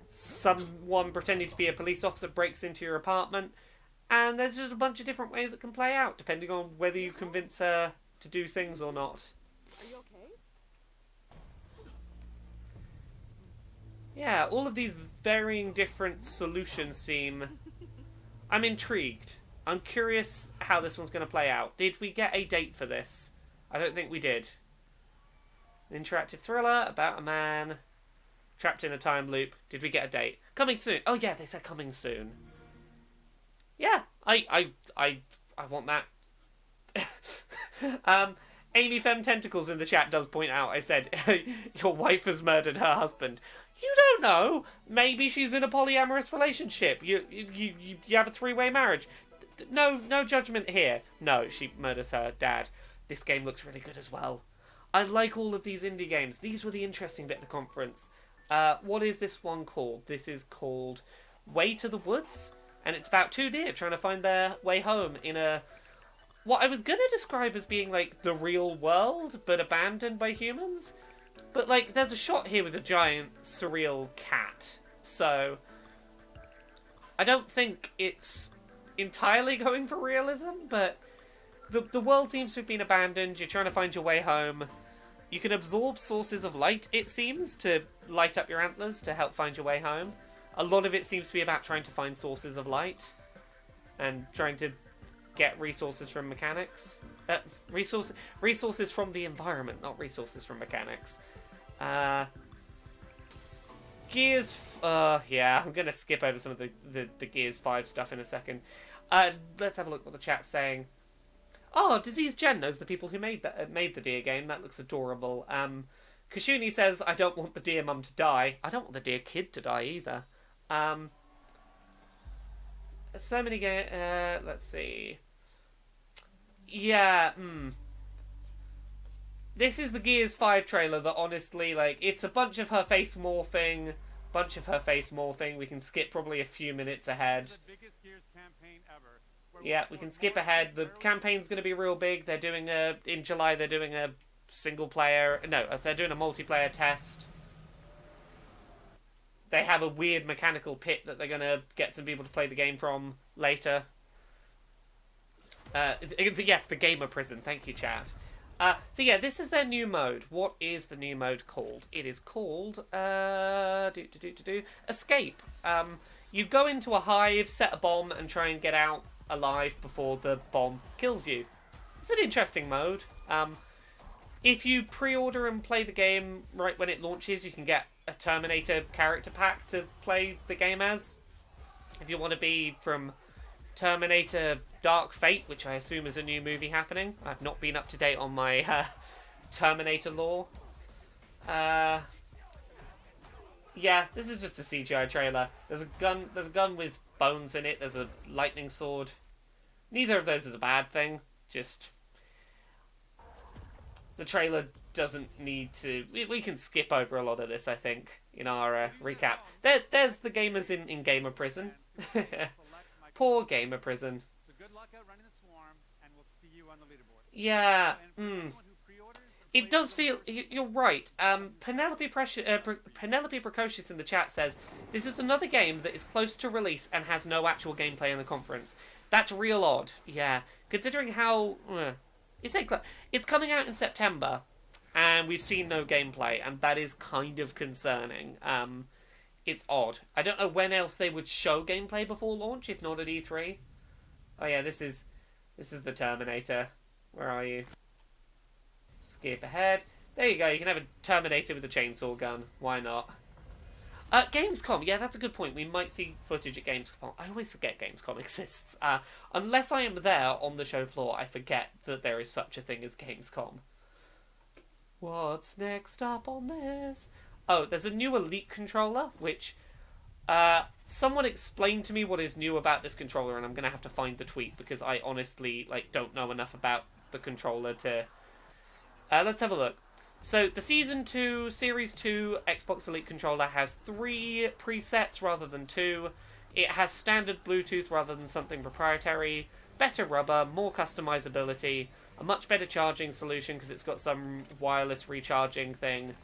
Someone pretending to be a police officer breaks into your apartment, and there's just a bunch of different ways it can play out, depending on whether you convince her to do things or not. Are you okay? Yeah, all of these varying different solutions seem... I'm intrigued. I'm curious how this one's going to play out. Did we get a date for this? I don't think we did. An interactive thriller about a man trapped in a time loop. Did we get a date? Coming soon. Oh yeah, they said coming soon. Yeah, I want that. Amy Femme Tentacles in the chat does point out, I said, your wife has murdered her husband. You don't know. Maybe she's in a polyamorous relationship. You have a 3-way marriage. No judgment here. No, she murders her dad. This game looks really good as well. I like all of these indie games. These were the interesting bit of the conference. What is this one called? This is called Way to the Woods, and it's about 2 deer trying to find their way home in what I was going to describe as being like the real world, but abandoned by humans. But, like, there's a shot here with a giant, surreal cat. So, I don't think it's entirely going for realism, but the world seems to have been abandoned. You're trying to find your way home. You can absorb sources of light, it seems, to light up your antlers to help find your way home. A lot of it seems to be about trying to find sources of light and trying to get resources from mechanics. Resources from the environment, not resources from mechanics. Gears... yeah, I'm going to skip over some of the Gears 5 stuff in a second. Let's have a look what the chat's saying. Oh, Disease Gen knows the people who made the deer game. That looks adorable. Kashuni says, I don't want the deer mum to die. I don't want the deer kid to die either. So many games... let's see... Yeah, This is the Gears 5 trailer that honestly, like, it's a bunch of her face morphing. We can skip probably a few minutes ahead. The biggest Gears campaign ever. Yeah, we can skip ahead. The campaign's going to be real big. They're doing in July, they're doing a single player... No, they're doing a multiplayer test. They have a weird mechanical pit that they're going to get some people to play the game from later. Yes, the gamer prison. Thank you, chat. So yeah, this is their new mode. What is the new mode called? It is called... Escape. You go into a hive, set a bomb, and try and get out alive before the bomb kills you. It's an interesting mode. If you pre-order and play the game right when it launches, you can get a Terminator character pack to play the game as. If you want to be from Terminator Dark Fate, which I assume is a new movie happening. I've not been up to date on my Terminator lore. Yeah, this is just a CGI trailer. There's a gun with bones in it. There's a lightning sword. Neither of those is a bad thing. Just the trailer doesn't need to... We can skip over a lot of this, I think, in our recap. There's the gamers in Gamer Prison. Poor Gamer Prison. So good luck out running the swarm, and we'll see you on the leaderboard. Yeah. It does feel... You're right. Penelope Precocious in the chat says, this is another game that is close to release and has no actual gameplay in the conference. That's real odd. Yeah. Considering how... It's coming out in September, and we've seen no gameplay, and that is kind of concerning. It's odd. I don't know when else they would show gameplay before launch, if not at E3. Oh yeah, this is the Terminator. Where are you? Skip ahead. There you go, you can have a Terminator with a chainsaw gun. Why not? Gamescom, yeah, that's a good point. We might see footage at Gamescom. I always forget Gamescom exists. Unless I am there on the show floor, I forget that there is such a thing as Gamescom. What's next up on this? Oh, there's a new Elite controller, which... someone explained to me what is new about this controller, and I'm going to have to find the tweet, because I honestly, don't know enough about the controller to... let's have a look. So, the Season 2, Series 2 Xbox Elite controller has 3 presets rather than 2. It has standard Bluetooth rather than something proprietary, better rubber, more customizability, a much better charging solution because it's got some wireless recharging thing.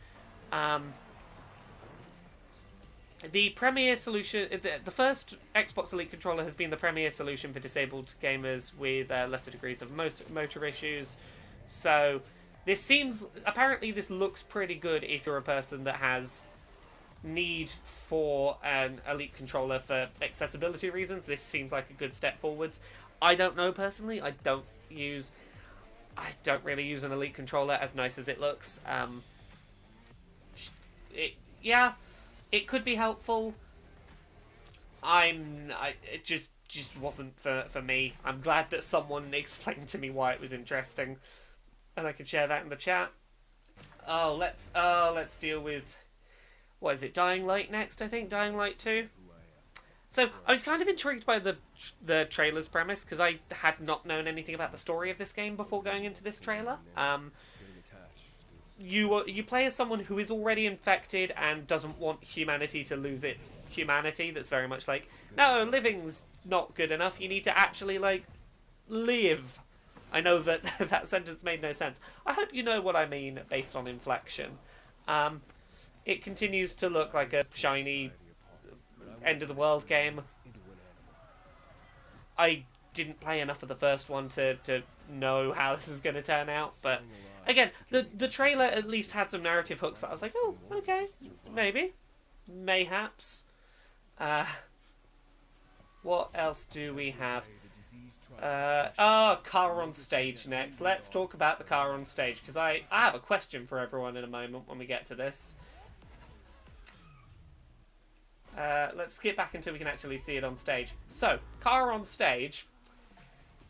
The premier solution... The first Xbox Elite controller has been the premier solution for disabled gamers with lesser degrees of motor issues. So... This seems... Apparently this looks pretty good if you're a person that has need for an Elite controller for accessibility reasons. This seems like a good step forwards. I don't know personally. I don't really use an Elite controller as nice as it looks. It could be helpful. It just wasn't for me. I'm glad that someone explained to me why it was interesting. And I can share that in the chat. Oh, let's deal with... What is it? Dying Light next, I think? Dying Light 2? So, I was kind of intrigued by the trailer's premise, because I had not known anything about the story of this game before going into this trailer. You play as someone who is already infected and doesn't want humanity to lose its humanity. That's very much like, no, living's not good enough. You need to actually, live. I know that that sentence made no sense. I hope you know what I mean based on inflection. It continues to look like a shiny end of the world game. I didn't play enough of the first one to know how this is going to turn out, but again, the trailer at least had some narrative hooks that I was like, oh, okay, maybe, mayhaps. What else do we have? Car on stage next. Let's talk about the car on stage, because I have a question for everyone in a moment when we get to this. Let's skip back until we can actually see it on stage. So, car on stage.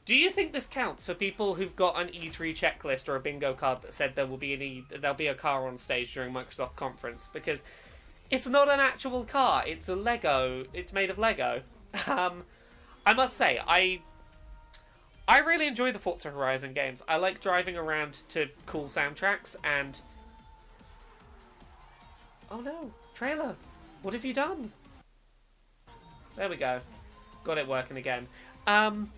Do you think this counts for people who've got an E3 checklist or a bingo card that said there'll be a car on stage during Microsoft conference? Because it's not an actual car. It's a Lego. It's made of Lego. I must say, I really enjoy the Forza Horizon games. I like driving around to cool soundtracks and... Oh no, trailer. What have you done? There we go. Got it working again. I'm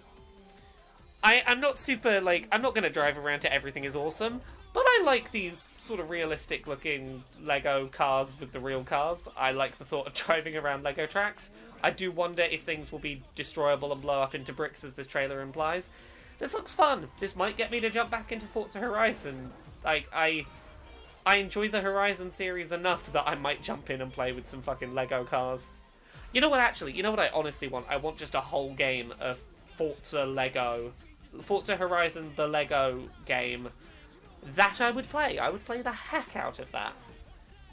not super, I'm not going to drive around to Everything is Awesome, but I like these sort of realistic looking Lego cars with the real cars. I like the thought of driving around Lego tracks. I do wonder if things will be destroyable and blow up into bricks as this trailer implies. This looks fun. This might get me to jump back into Forza Horizon. I enjoy the Horizon series enough that I might jump in and play with some fucking Lego cars. You know what, actually? You know what I honestly want? I want just a whole game of Forza Lego. Forza Horizon, the Lego game. That I would play. I would play the heck out of that.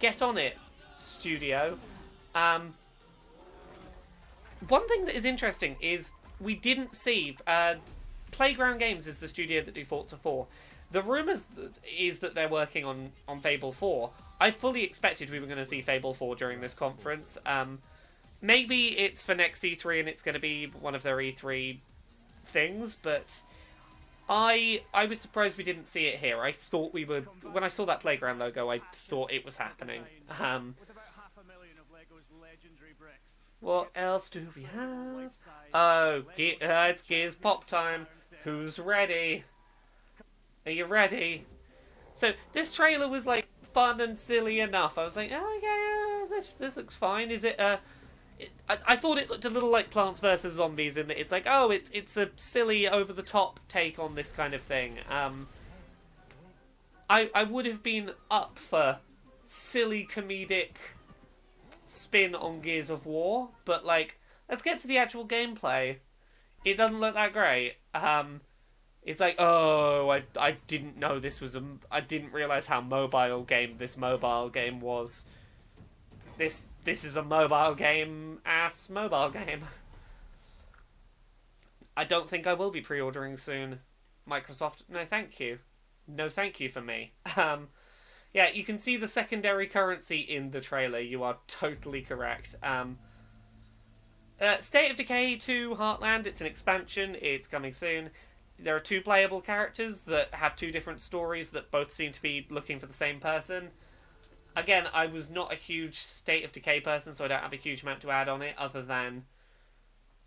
Get on it, studio. One thing that is interesting is we didn't see... Playground Games is the studio that do Forza 4. The rumours is that they're working on Fable 4. I fully expected we were going to see Fable 4 during this conference. Maybe it's for next E3 and it's going to be one of their E3 things, but I was surprised we didn't see it here. I thought we would... When I saw that Playground logo, I thought it was happening. With about 500,000 of Lego's legendary bricks. What else do we have? Oh, it's Gears Pop time. Who's ready? Are you ready? So, this trailer was, fun and silly enough. I was like, oh, yeah, this looks fine. Is it, I thought it looked a little like Plants vs. Zombies in that it's like, oh, it's a silly, over-the-top take on this kind of thing. I would have been up for silly, comedic spin on Gears of War, but, let's get to the actual gameplay. It doesn't look that great. It's like, oh, I didn't know this was I didn't realise how mobile game this mobile game was. This is a mobile game, mobile game. I don't think I will be pre-ordering soon. Microsoft, no thank you. No thank you for me. Yeah, you can see the secondary currency in the trailer. You are totally correct. State of Decay 2 Heartland, it's an expansion. It's coming soon. There are 2 playable characters that have 2 different stories that both seem to be looking for the same person. Again, I was not a huge State of Decay person, so I don't have a huge amount to add on it, other than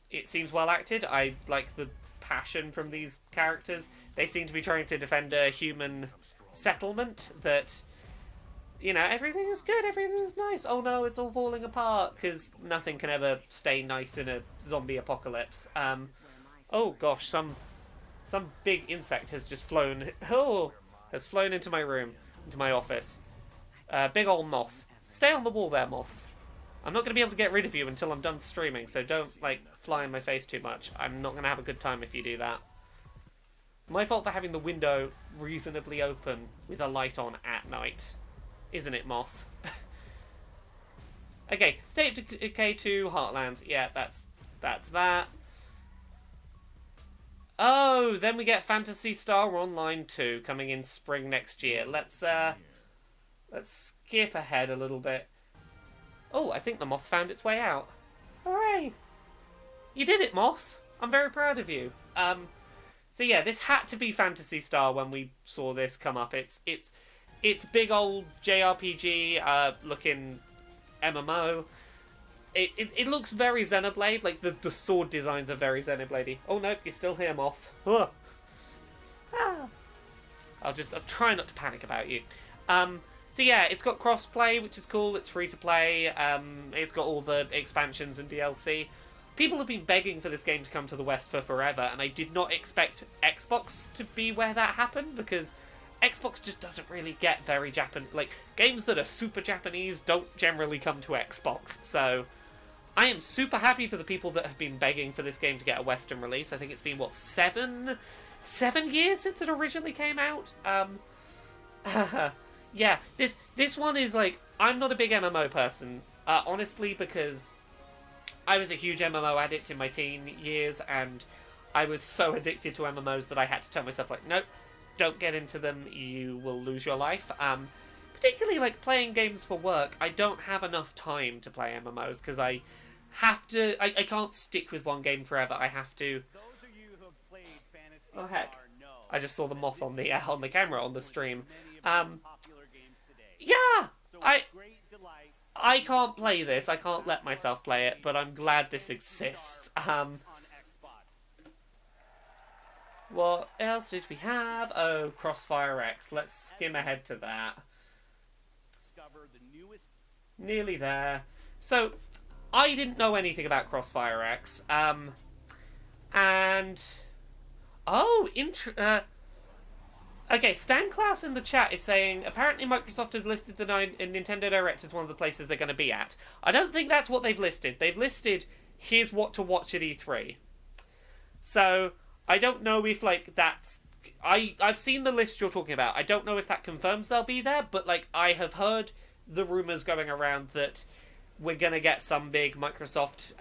it seems well acted. I like the passion from these characters. They seem to be trying to defend a human settlement that, everything is good, everything is nice. Oh no, it's all falling apart, because nothing can ever stay nice in a zombie apocalypse. Oh gosh, some big insect has just flown. Has flown into my room, into my office. Big old moth. Stay on the wall there, moth. I'm not going to be able to get rid of you until I'm done streaming, so don't, fly in my face too much. I'm not going to have a good time if you do that. My fault for having the window reasonably open with a light on at night. Isn't it, moth? Okay, State of Decay 2 Heartlands. Yeah, that's that. Oh, then we get Phantasy Star Online 2 coming in spring next year. Let's skip ahead a little bit. Oh, I think the moth found its way out. Hooray! You did it, moth! I'm very proud of you. So yeah, this had to be Phantasy Star when we saw this come up. It's big old JRPG looking MMO. It looks very Xenoblade, the sword designs are very Xenobladey. Oh nope, you're still here, moth. Ah. I'll try not to panic about you. So yeah, it's got crossplay, which is cool. It's free to play. It's got all the expansions and DLC. People have been begging for this game to come to the West for forever, and I did not expect Xbox to be where that happened, because Xbox just doesn't really get very Japan. Like, games that are super Japanese don't generally come to Xbox. So I am super happy for the people that have been begging for this game to get a Western release. I think it's been, what, 7 years since it originally came out? Yeah, this one is like, I'm not a big MMO person, honestly, because I was a huge MMO addict in my teen years, and I was so addicted to MMOs that I had to tell myself, like, nope, don't get into them, you will lose your life. Particularly, like, playing games for work, I don't have enough time to play MMOs, because I have to, I can't stick with one game forever, I have to... Those of you who have played Fantasy Oh, heck. Star know I just saw the moth on the camera on the stream. many of the popular games today. Yeah! So I... with great delight, I can't play this. I can't let myself play it, but I'm glad this exists. on Xbox. What else did we have? Oh, Crossfire X. Let's skim ahead to that. Discover the newest Nearly there. So, I didn't know anything about Crossfire X. And... Oh, okay, Stan Klaus in the chat is saying, apparently Microsoft has listed the Nintendo Direct as one of the places they're going to be at. I don't think that's what they've listed. They've listed, here's what to watch at E3. So, I don't know if, like, that's... I've seen the list you're talking about. I don't know if that confirms they'll be there, but, like, I have heard the rumours going around that we're going to get some big Microsoft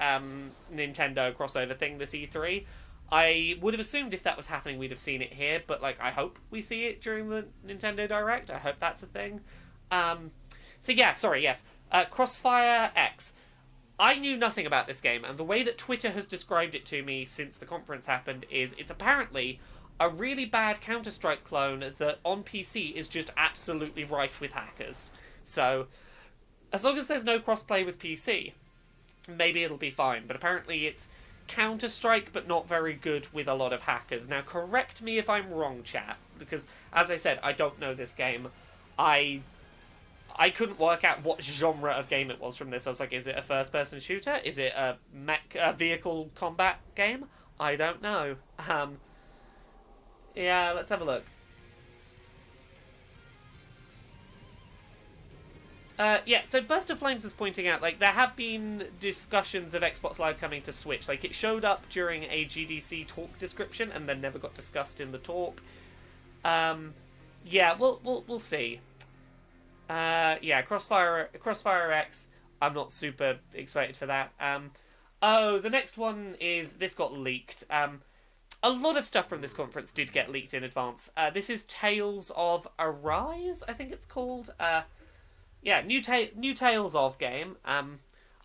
Nintendo crossover thing this E3. I would have assumed if that was happening, we'd have seen it here, but, like, I hope we see it during the Nintendo Direct. I hope that's a thing. So, yeah, sorry, yes. Crossfire X. I knew nothing about this game, and the way that Twitter has described it to me since the conference happened is it's apparently a really bad Counter-Strike clone that on PC is just absolutely rife with hackers. So, as long as there's no crossplay with PC, maybe it'll be fine, but apparently it's Counter-Strike, but not very good with a lot of hackers. Now, correct me if I'm wrong, chat, because, as I said, I don't know this game. I couldn't work out what genre of game it was from this. I was like, is it a first-person shooter? Is it a vehicle combat game? I don't know. Yeah, let's have a look. Yeah, so Burst of Flames is pointing out, like, there have been discussions of Xbox Live coming to Switch. Like, it showed up during a GDC talk description and then never got discussed in the talk. Yeah, we'll see. Yeah, Crossfire X, I'm not super excited for that. Oh, the next one is, this got leaked. A lot of stuff from this conference did get leaked in advance. This is Tales of Arise, I think it's called. Yeah, new Tales of game. I'm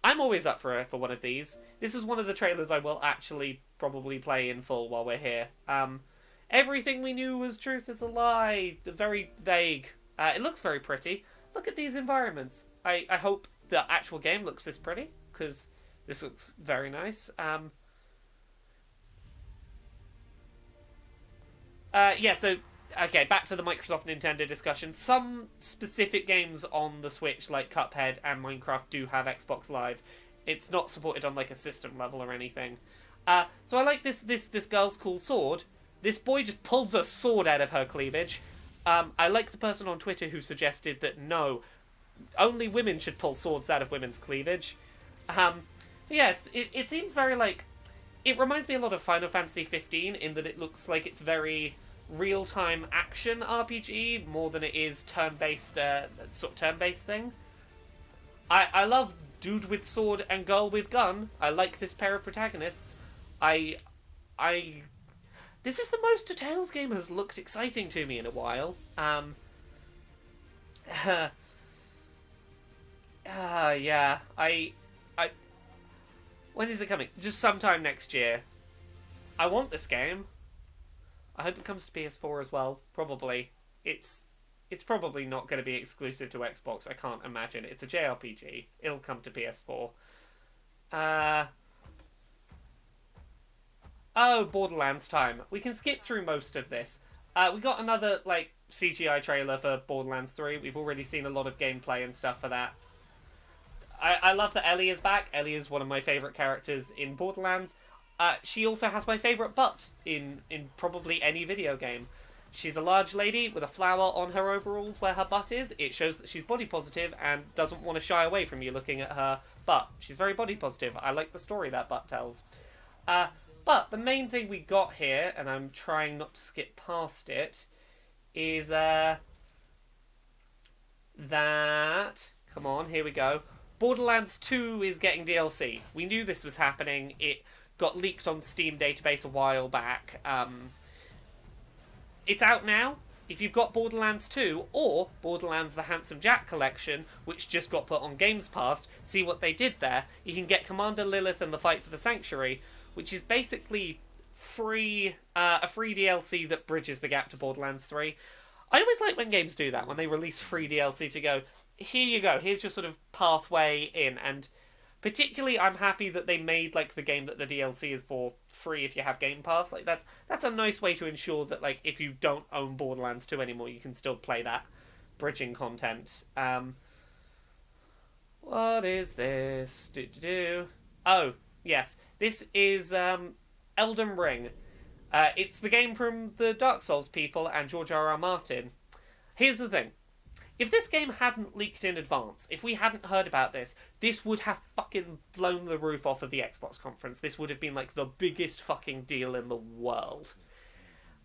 always up for one of these. This is one of the trailers I will actually probably play in full while we're here. Everything we knew was truth is a lie. Very vague. It looks very pretty. Look at these environments. I hope the actual game looks this pretty, because this looks very nice. Yeah, so... Okay, back to the Microsoft Nintendo discussion. Some specific games on the Switch, like Cuphead and Minecraft, do have Xbox Live. It's not supported on, like, a system level or anything. So I like this girl's cool sword. This boy just pulls a sword out of her cleavage. I like the person on Twitter who suggested that no, only women should pull swords out of women's cleavage. Yeah, it seems very, like... It reminds me a lot of Final Fantasy 15 in that it looks like it's very... real-time action RPG more than it is turn-based, sort of turn-based thing. I love dude with sword and girl with gun. I like this pair of protagonists. This is the most a Tales game has looked exciting to me in a while. Yeah, when is it coming? Just sometime next year. I want this game. I hope it comes to PS4 as well. Probably. It's probably not going to be exclusive to Xbox. I can't imagine. It's a JRPG. It'll come to PS4. Oh, Borderlands time. We can skip through most of this. We got another, like, CGI trailer for Borderlands 3. We've already seen a lot of gameplay and stuff for that. I love that Ellie is back. Ellie is one of my favourite characters in Borderlands. She also has my favourite butt in probably any video game. She's a large lady with a flower on her overalls where her butt is. It shows that she's body positive and doesn't want to shy away from you looking at her butt. She's very body positive. I like the story that butt tells. But the main thing we got here, and I'm trying not to skip past it, is that... Come on, here we go. Borderlands 2 is getting DLC. We knew this was happening. It got leaked on Steam database a while back. It's out now. If you've got Borderlands 2 or Borderlands The Handsome Jack Collection, which just got put on Games Pass, see what they did there. You can get Commander Lilith and the Fight for the Sanctuary, which is basically a free DLC that bridges the gap to Borderlands 3. I always like when games do that, when they release free DLC to go, here you go, here's your sort of pathway in, and particularly I'm happy that they made like the game that the DLC is for free if you have Game Pass. Like that's a nice way to ensure that like if you don't own Borderlands 2 anymore, you can still play that bridging content. What is this? Oh, yes. This is Elden Ring. It's the game from the Dark Souls people and George R.R. Martin. Here's the thing. If this game hadn't leaked in advance, if we hadn't heard about this, this would have fucking blown the roof off of the Xbox conference. This would have been like the biggest fucking deal in the world.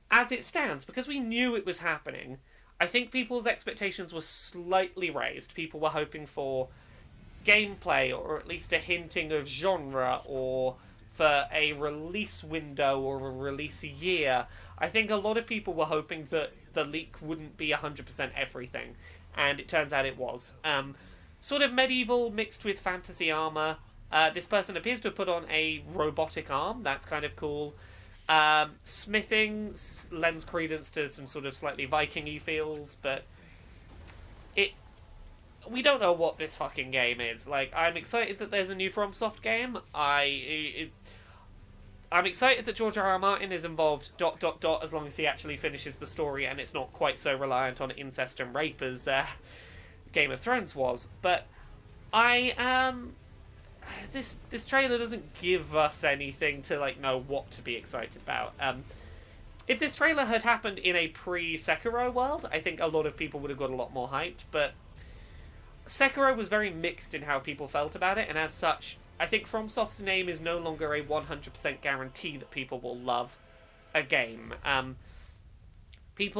As it stands, because we knew it was happening, I think people's expectations were slightly raised. People were hoping for gameplay, or at least a hinting of genre, or for a release window or a release year. I think a lot of people were hoping that the leak wouldn't be 100% everything. And it turns out it was. Sort of medieval mixed with fantasy armor. This person appears to have put on a robotic arm. That's kind of cool. Smithing lends credence to some sort of slightly Viking-y feels, but we don't know what this fucking game is. Like, I'm excited that there's a new FromSoft game. I'm excited that George R.R. Martin is involved, ... as long as he actually finishes the story and it's not quite so reliant on incest and rape as Game of Thrones was. But this trailer doesn't give us anything to like know what to be excited about. If this trailer had happened in a pre-Sekiro world, I think a lot of people would have got a lot more hyped, but Sekiro was very mixed in how people felt about it, and as such, I think FromSoft's name is no longer a 100% guarantee that people will love a game. I think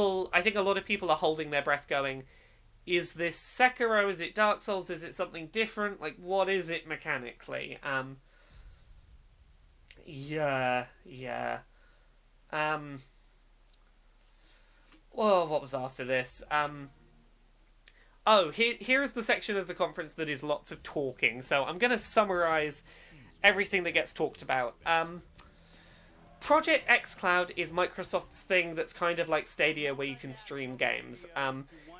a lot of people are holding their breath going, is this Sekiro? Is it Dark Souls? Is it something different? Like, what is it mechanically? Yeah. Well, what was after this? Here is the section of the conference that is lots of talking. So I'm going to summarize everything that gets talked about. Project xCloud is Microsoft's thing that's kind of like Stadia where you can stream games.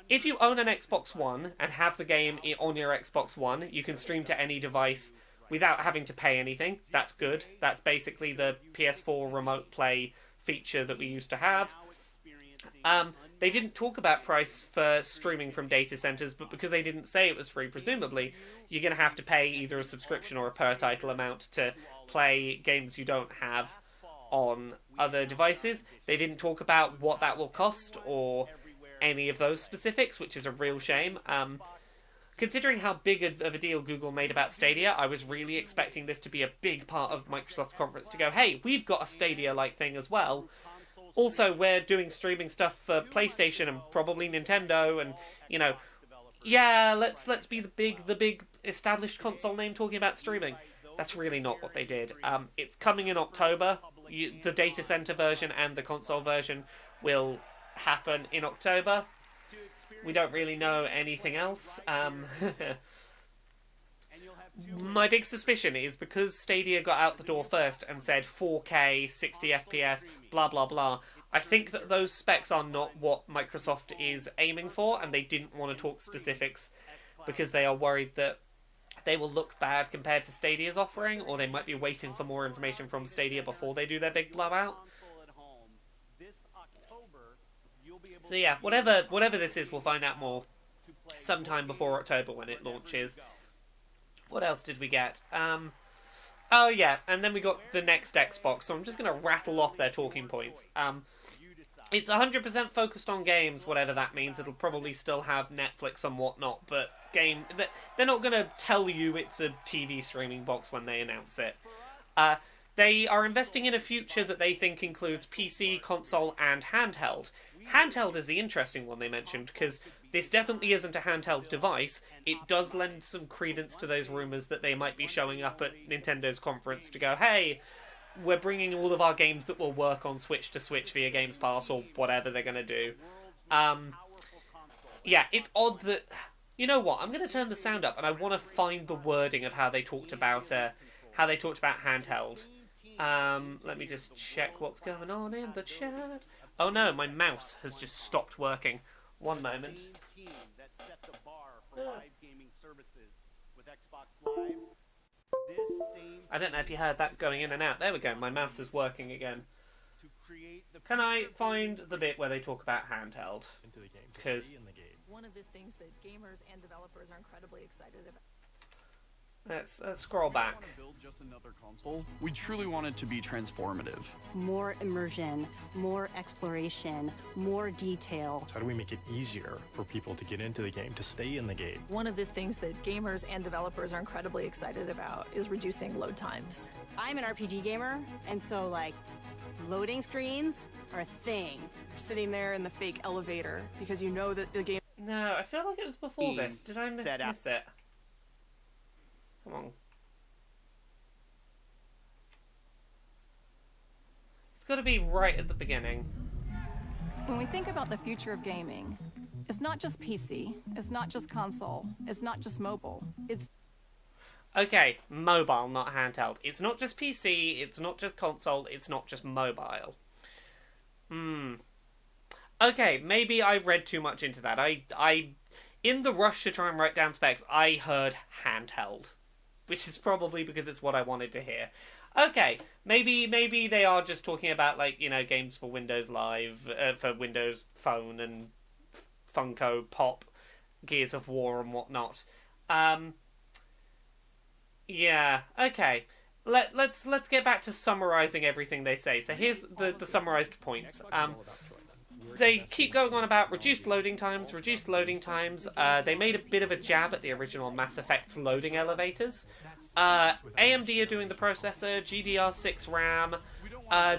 If you own an Xbox One and have the game on your Xbox One, you can stream to any device without having to pay anything. That's good. That's basically the PS4 remote play feature that we used to have. They didn't talk about price for streaming from data centers, but because they didn't say it was free, presumably, you're going to have to pay either a subscription or a per title amount to play games you don't have on other devices. They didn't talk about what that will cost or any of those specifics, which is a real shame. Considering how big of a deal Google made about Stadia, I was really expecting this to be a big part of Microsoft's conference to go, hey, we've got a Stadia-like thing as well. Also, we're doing streaming stuff for PlayStation and probably Nintendo, and let's be the big established console name talking about streaming. That's really not what they did. It's coming in October. The data center version and the console version will happen in October. We don't really know anything else. My big suspicion is because Stadia got out the door first and said 4K, 60 FPS, blah blah blah, I think that those specs are not what Microsoft is aiming for, and they didn't want to talk specifics because they are worried that they will look bad compared to Stadia's offering, or they might be waiting for more information from Stadia before they do their big blowout. So yeah, whatever this is, we'll find out more sometime before October when it launches. What else did we get? Oh yeah, and then we got the next Xbox, so I'm just going to rattle off their talking points. It's 100% focused on games, whatever that means. It'll probably still have Netflix and whatnot, but they're not going to tell you it's a TV streaming box when they announce it. They are investing in a future that they think includes PC, console, and handheld. Handheld is the interesting one they mentioned, because this definitely isn't a handheld device. It does lend some credence to those rumours that they might be showing up at Nintendo's conference to go, hey, we're bringing all of our games that will work on Switch to Switch via Games Pass, or whatever they're going to do. Yeah, it's odd that... You know what? I'm going to turn the sound up, and I want to find the wording of how they talked about handheld. Let me just check what's going on in the chat. Oh no, my mouse has just stopped working. One moment. I don't know if you heard that going in and out. There we go, my mouse is working again. Can I find the bit where they talk about handheld? Because one of the things that gamers and developers are incredibly excited about. let's scroll back. Build just another console. We truly want it to be transformative. More immersion, more exploration, more detail. How do we make it easier for people to get into the game, to stay in the game? One of the things that gamers and developers are incredibly excited about is reducing load times. I'm an RPG gamer, and so, like, loading screens are a thing. You're sitting there in the fake elevator because you know that the game... No, I feel like it was before this. Did I miss it? Come on. It's got to be right at the beginning. When we think about the future of gaming, it's not just PC, it's not just console, it's not just mobile, it's... Okay, mobile, not handheld. It's not just PC, it's not just console, it's not just mobile. Okay, maybe I read too much into that. I in the rush to try and write down specs, I heard handheld, which is probably because it's what I wanted to hear. Okay, maybe they are just talking about, like, you know, games for Windows Live, for Windows Phone and Funko Pop, Gears of War and whatnot. Yeah, okay. Let's get back to summarizing everything they say. So here's the summarized points. They keep going on about reduced loading times. They made a bit of a jab at the original Mass Effect's loading elevators. AMD are doing the processor, GDR6 RAM.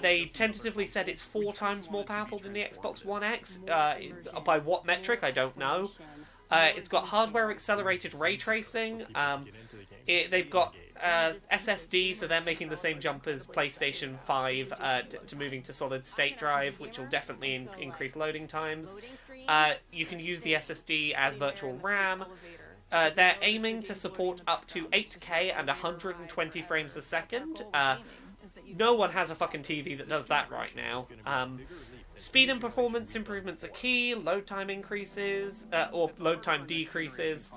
They tentatively said it's 4 times more powerful than the Xbox One X. By what metric, I don't know. It's got hardware-accelerated ray tracing. They've got SSD, so they're making the same jump as PlayStation 5 to moving to solid-state drive, which will definitely increase loading times. You can use the SSD as virtual RAM. They're aiming to support up to 8K and 120 frames a second. No one has a fucking TV that does that right now. Speed and performance improvements are key. Load time increases, or load time decreases.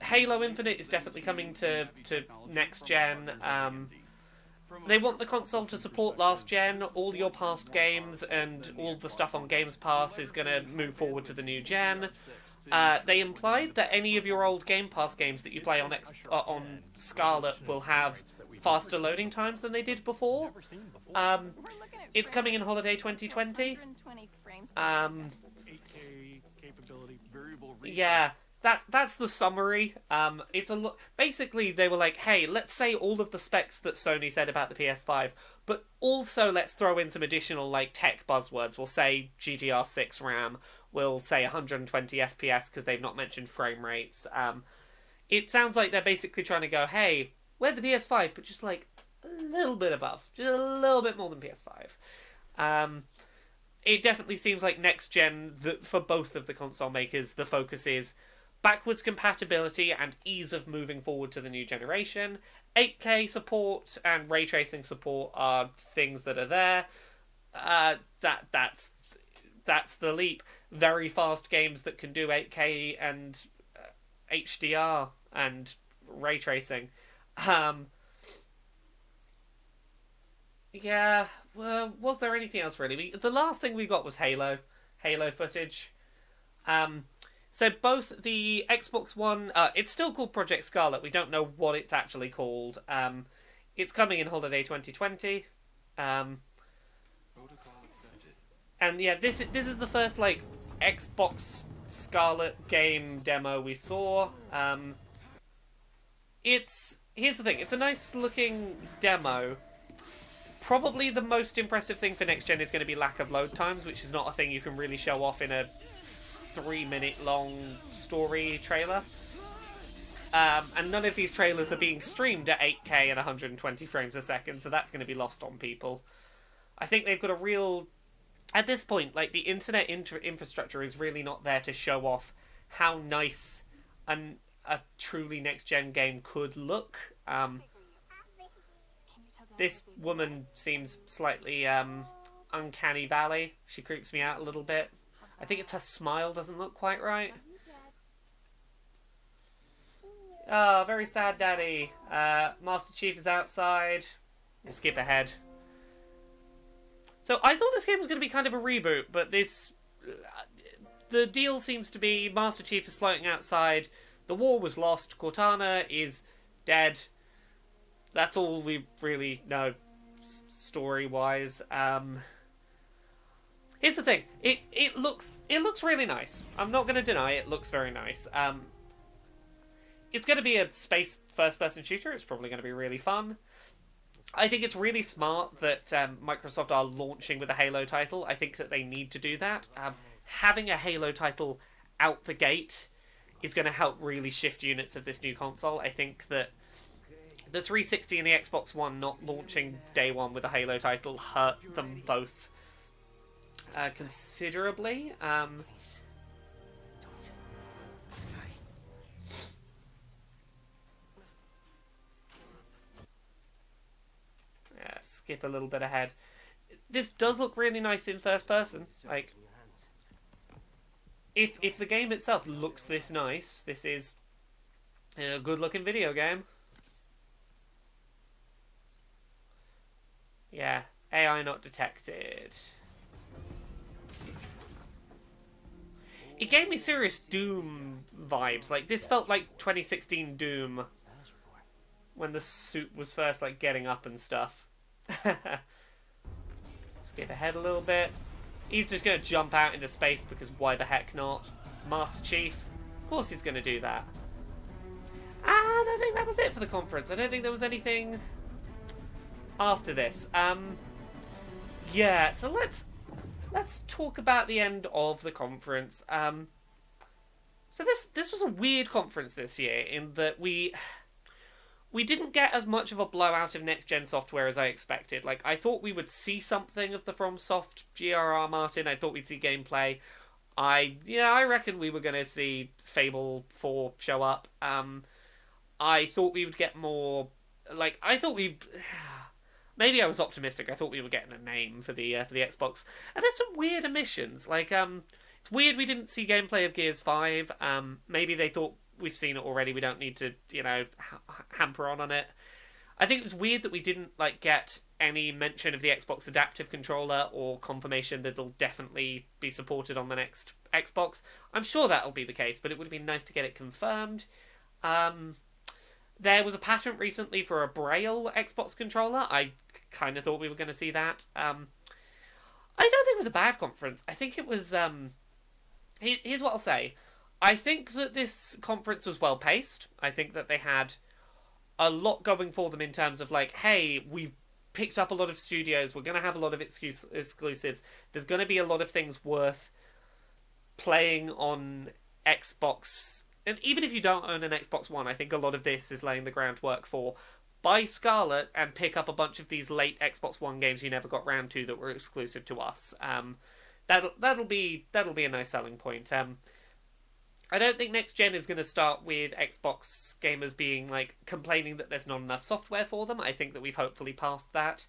Halo Infinite is definitely coming to next gen. They want the console to support last gen. All your past games and all the stuff on Games Pass is going to move forward to the new gen. They implied that any of your old Game Pass games that you play on Scarlet will have faster loading times than they did before. It's coming in holiday 2020. 8K capability, variable rate. Yeah, that's the summary. It's a basically they were like, hey, let's say all of the specs that Sony said about the PS5, but also let's throw in some additional, like, tech buzzwords. We'll say GDR6 RAM. We'll say 120 FPS because they've not mentioned frame rates. It sounds like they're basically trying to go, hey, we're the PS5, but just, like, a little bit above. Just a little bit more than PS5. It definitely seems like next gen, for both of the console makers, the focus is backwards compatibility and ease of moving forward to the new generation. 8K support and ray tracing support are things that are there. That's the leap. Very fast games that can do 8K and HDR and ray tracing. Yeah, well, was there anything else really? The last thing we got was Halo footage. So both the Xbox One, it's still called Project Scarlet. We don't know what it's actually called. It's coming in holiday 2020. And yeah, this is the first like Xbox Scarlet game demo we saw. Here's the thing. It's a nice looking demo. Probably the most impressive thing for next gen is going to be lack of load times, which is not a thing you can really show off in a 3-minute long story trailer. And none of these trailers are being streamed at 8K and 120 frames a second, so that's going to be lost on people. I think they've got a real... At this point, like, the internet infrastructure is really not there to show off how nice a truly next-gen game could look. This woman seems slightly uncanny valley. She creeps me out a little bit. I think it's her smile doesn't look quite right. Ah, oh, very sad, Daddy. Master Chief is outside. Skip ahead. So I thought this game was going to be kind of a reboot, but the deal seems to be Master Chief is floating outside. The war was lost. Cortana is dead. That's all we really know, story-wise. Here's the thing. It looks really nice. I'm not going to deny it looks very nice. It's going to be a space first-person shooter. It's probably going to be really fun. I think it's really smart that Microsoft are launching with a Halo title. I think that they need to do that. Having a Halo title out the gate is going to help really shift units of this new console. I think that the 360 and the Xbox One not launching day one with a Halo title hurt them both considerably. Skip a little bit ahead. This does look really nice in first person. Like, if the game itself looks this nice, this is a good looking video game. Yeah, AI not detected. It gave me serious Doom vibes. Like, this felt like 2016 Doom when the suit was first like getting up and stuff. Skip ahead a little bit. He's just going to jump out into space because why the heck not? It's Master Chief. Of course he's going to do that. And I think that was it for the conference. I don't think there was anything after this. Yeah, so let's talk about the end of the conference. So this was a weird conference this year in that we didn't get as much of a blowout of next-gen software as I expected. Like, I thought we would see something of the FromSoft GRR Martin. I thought we'd see gameplay. I reckon we were going to see Fable 4 show up. I thought we would get more... Like, I thought maybe I was optimistic. I thought we were getting a name for the Xbox. And there's some weird omissions. Like, it's weird we didn't see gameplay of Gears 5. Maybe they thought we've seen it already. We don't need to, hamper on it. I think it was weird that we didn't get any mention of the Xbox Adaptive Controller or confirmation that it'll definitely be supported on the next Xbox. I'm sure that'll be the case, but it would have been nice to get it confirmed. There was a patent recently for a Braille Xbox controller. I kind of thought we were going to see that. I don't think it was a bad conference. I think it was... Here's what I'll say. I think that this conference was well paced. I think that they had a lot going for them in terms of hey, we've picked up a lot of studios. We're going to have a lot of exclusives. There's going to be a lot of things worth playing on Xbox. And even if you don't own an Xbox One, I think a lot of this is laying the groundwork for buy Scarlet and pick up a bunch of these late Xbox One games you never got round to that were exclusive to us. That'll be a nice selling point. I don't think next gen is going to start with Xbox gamers being complaining that there's not enough software for them. I think that we've hopefully passed that.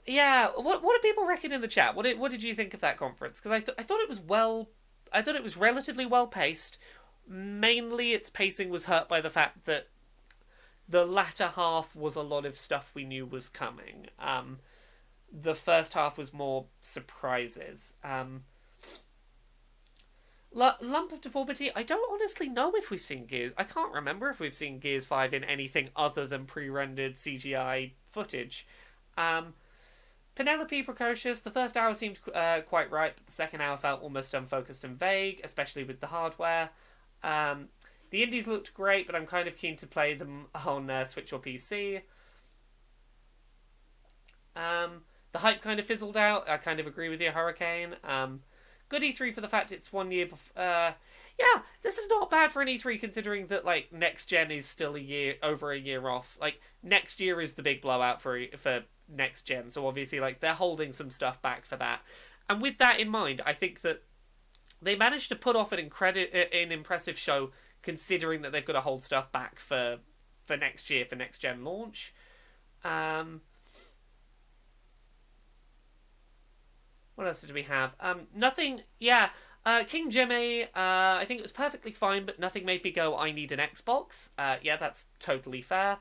Yeah, what do people reckon in the chat? What did you think of that conference? Because I thought it was relatively well paced. Mainly, its pacing was hurt by the fact that the latter half was a lot of stuff we knew was coming. The first half was more surprises. Lump of Deformity, I don't honestly know if we've seen Gears. I can't remember if we've seen Gears 5 in anything other than pre-rendered CGI footage. Penelope Precocious, the first hour seemed quite right, but the second hour felt almost unfocused and vague, especially with the hardware. The indies looked great, but I'm kind of keen to play them on Switch or PC. The hype kind of fizzled out. I kind of agree with you, Hurricane. Good E3 for the fact it's 1 year before. Yeah, this is not bad for an E3 considering that like next gen is still over a year off. Like next year is the big blowout for next gen, so obviously like they're holding some stuff back for that. And with that in mind, I think that they managed to put off an impressive show considering that they've got to hold stuff back for next year for next gen launch. What else did we have? Nothing. Yeah, King Jimmy. I think it was perfectly fine, but nothing made me go, "I need an Xbox." Yeah, that's totally fair.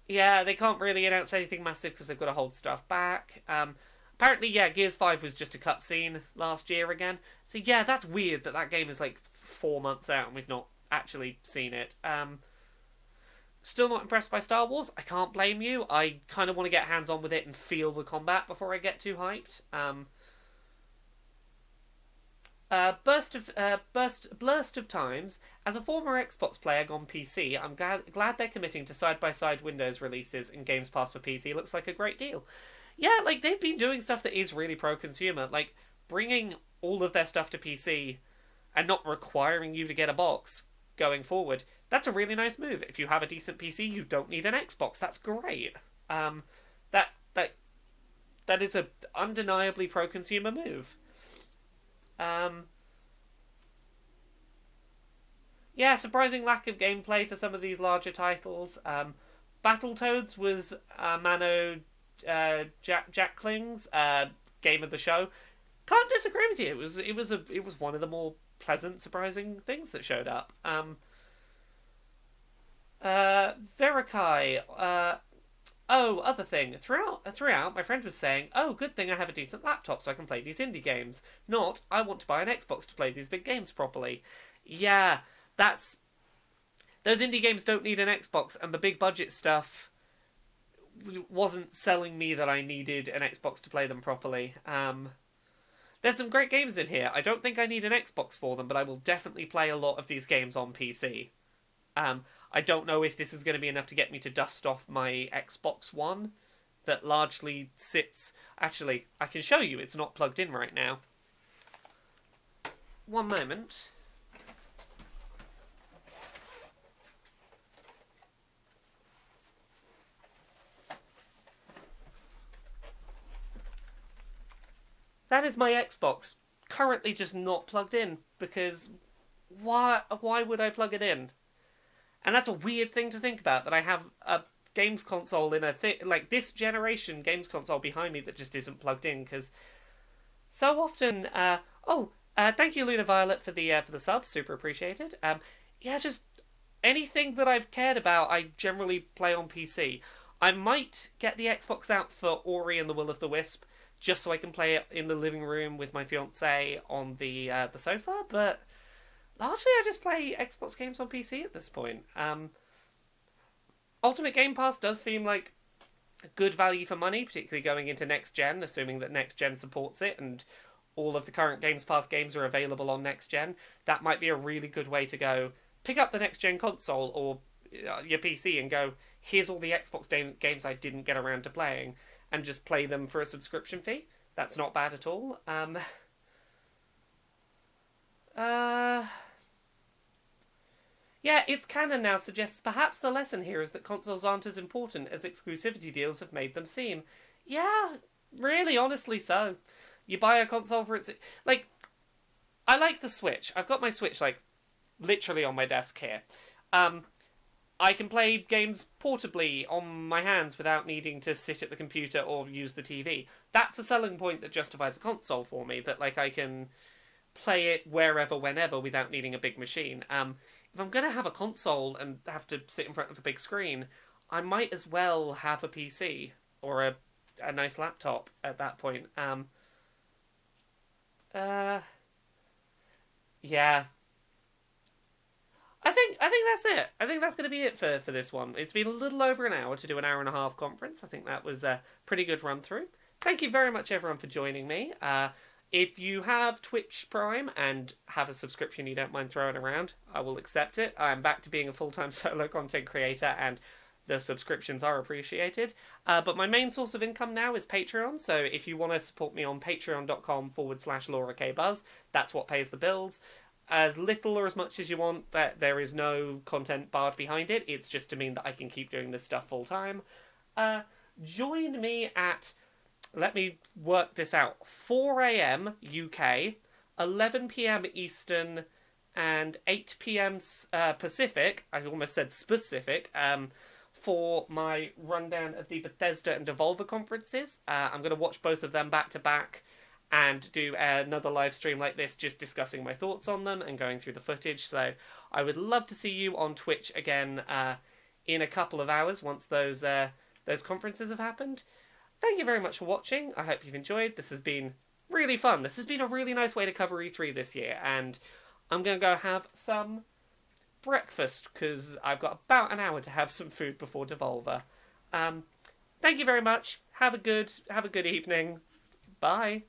Yeah, they can't really announce anything massive because they've got to hold stuff back. Apparently, yeah, Gears 5 was just a cutscene last year again. So yeah, that's weird that game is like 4 months out and we've not actually seen it. Still not impressed by Star Wars. I can't blame you. I kind of want to get hands-on with it and feel the combat before I get too hyped. Blurst of times. As a former Xbox player gone PC, I'm glad they're committing to side-by-side Windows releases and Games Pass for PC looks like a great deal. Yeah, like, they've been doing stuff that is really pro-consumer. Like, bringing all of their stuff to PC and not requiring you to get a box going forward. That's a really nice move. If you have a decent PC, you don't need an Xbox. That's great. That is a undeniably pro-consumer move. Yeah, surprising lack of gameplay for some of these larger titles. Battletoads was Mano Jackling's game of the show. Can't disagree with you. It was one of the more pleasant, surprising things that showed up. Verikai. Other thing. Throughout, my friend was saying, "Oh, good thing I have a decent laptop so I can play these indie games." Not, "I want to buy an Xbox to play these big games properly." Yeah, those indie games don't need an Xbox, and the big budget stuff wasn't selling me that I needed an Xbox to play them properly. There's some great games in here. I don't think I need an Xbox for them, but I will definitely play a lot of these games on PC. I don't know if this is going to be enough to get me to dust off my Xbox One that largely sits... Actually, I can show you it's not plugged in right now. One moment. That is my Xbox, currently just not plugged in, because why would I plug it in? And that's a weird thing to think about, that I have a games console in like this generation games console behind me that just isn't plugged in, because so often, thank you Luna Violet for the sub, super appreciated. Yeah, just anything that I've cared about, I generally play on PC. I might get the Xbox out for Ori and the Will of the Wisp, just so I can play it in the living room with my fiancé on the sofa, but largely I just play Xbox games on PC at this point. Ultimate Game Pass does seem like a good value for money, particularly going into next gen, assuming that next gen supports it and all of the current Games Pass games are available on next gen. That might be a really good way to go pick up the next gen console or your PC and go, here's all the Xbox games I didn't get around to playing, and just play them for a subscription fee. That's not bad at all. Yeah, It's Canon now suggests perhaps the lesson here is that consoles aren't as important as exclusivity deals have made them seem. Yeah, really, honestly so. You buy a console for its... Like, I like the Switch. I've got my Switch, like, literally on my desk here. I can play games portably on my hands without needing to sit at the computer or use the TV. That's a selling point that justifies a console for me, that, like, I can play it wherever, whenever, without needing a big machine. if I'm going to have a console and have to sit in front of a big screen, I might as well have a PC or a nice laptop at that point. Yeah. I think that's it. I think that's going to be it for this one. It's been a little over an hour to do an hour and a half conference. I think that was a pretty good run through. Thank you very much, everyone, for joining me. If you have Twitch Prime and have a subscription you don't mind throwing around, I will accept it. I'm back to being a full-time solo content creator, and the subscriptions are appreciated. But my main source of income now is Patreon, so if you want to support me on patreon.com/LauraKBuzz, that's what pays the bills. As little or as much as you want, that there is no content barred behind it. It's just to mean that I can keep doing this stuff full-time. Join me at... Let me work this out. 4 a.m. UK, 11 p.m. Eastern, and 8 p.m. Pacific. I almost said specific. For my rundown of the Bethesda and Devolver conferences. I'm going to watch both of them back to back and do another live stream like this, just discussing my thoughts on them and going through the footage. So I would love to see you on Twitch again in a couple of hours once those conferences have happened. Thank you very much for watching. I hope you've enjoyed. This has been really fun. This has been a really nice way to cover E3 this year, and I'm going to go have some breakfast because I've got about an hour to have some food before Devolver. Thank you very much. Have a good evening. Bye.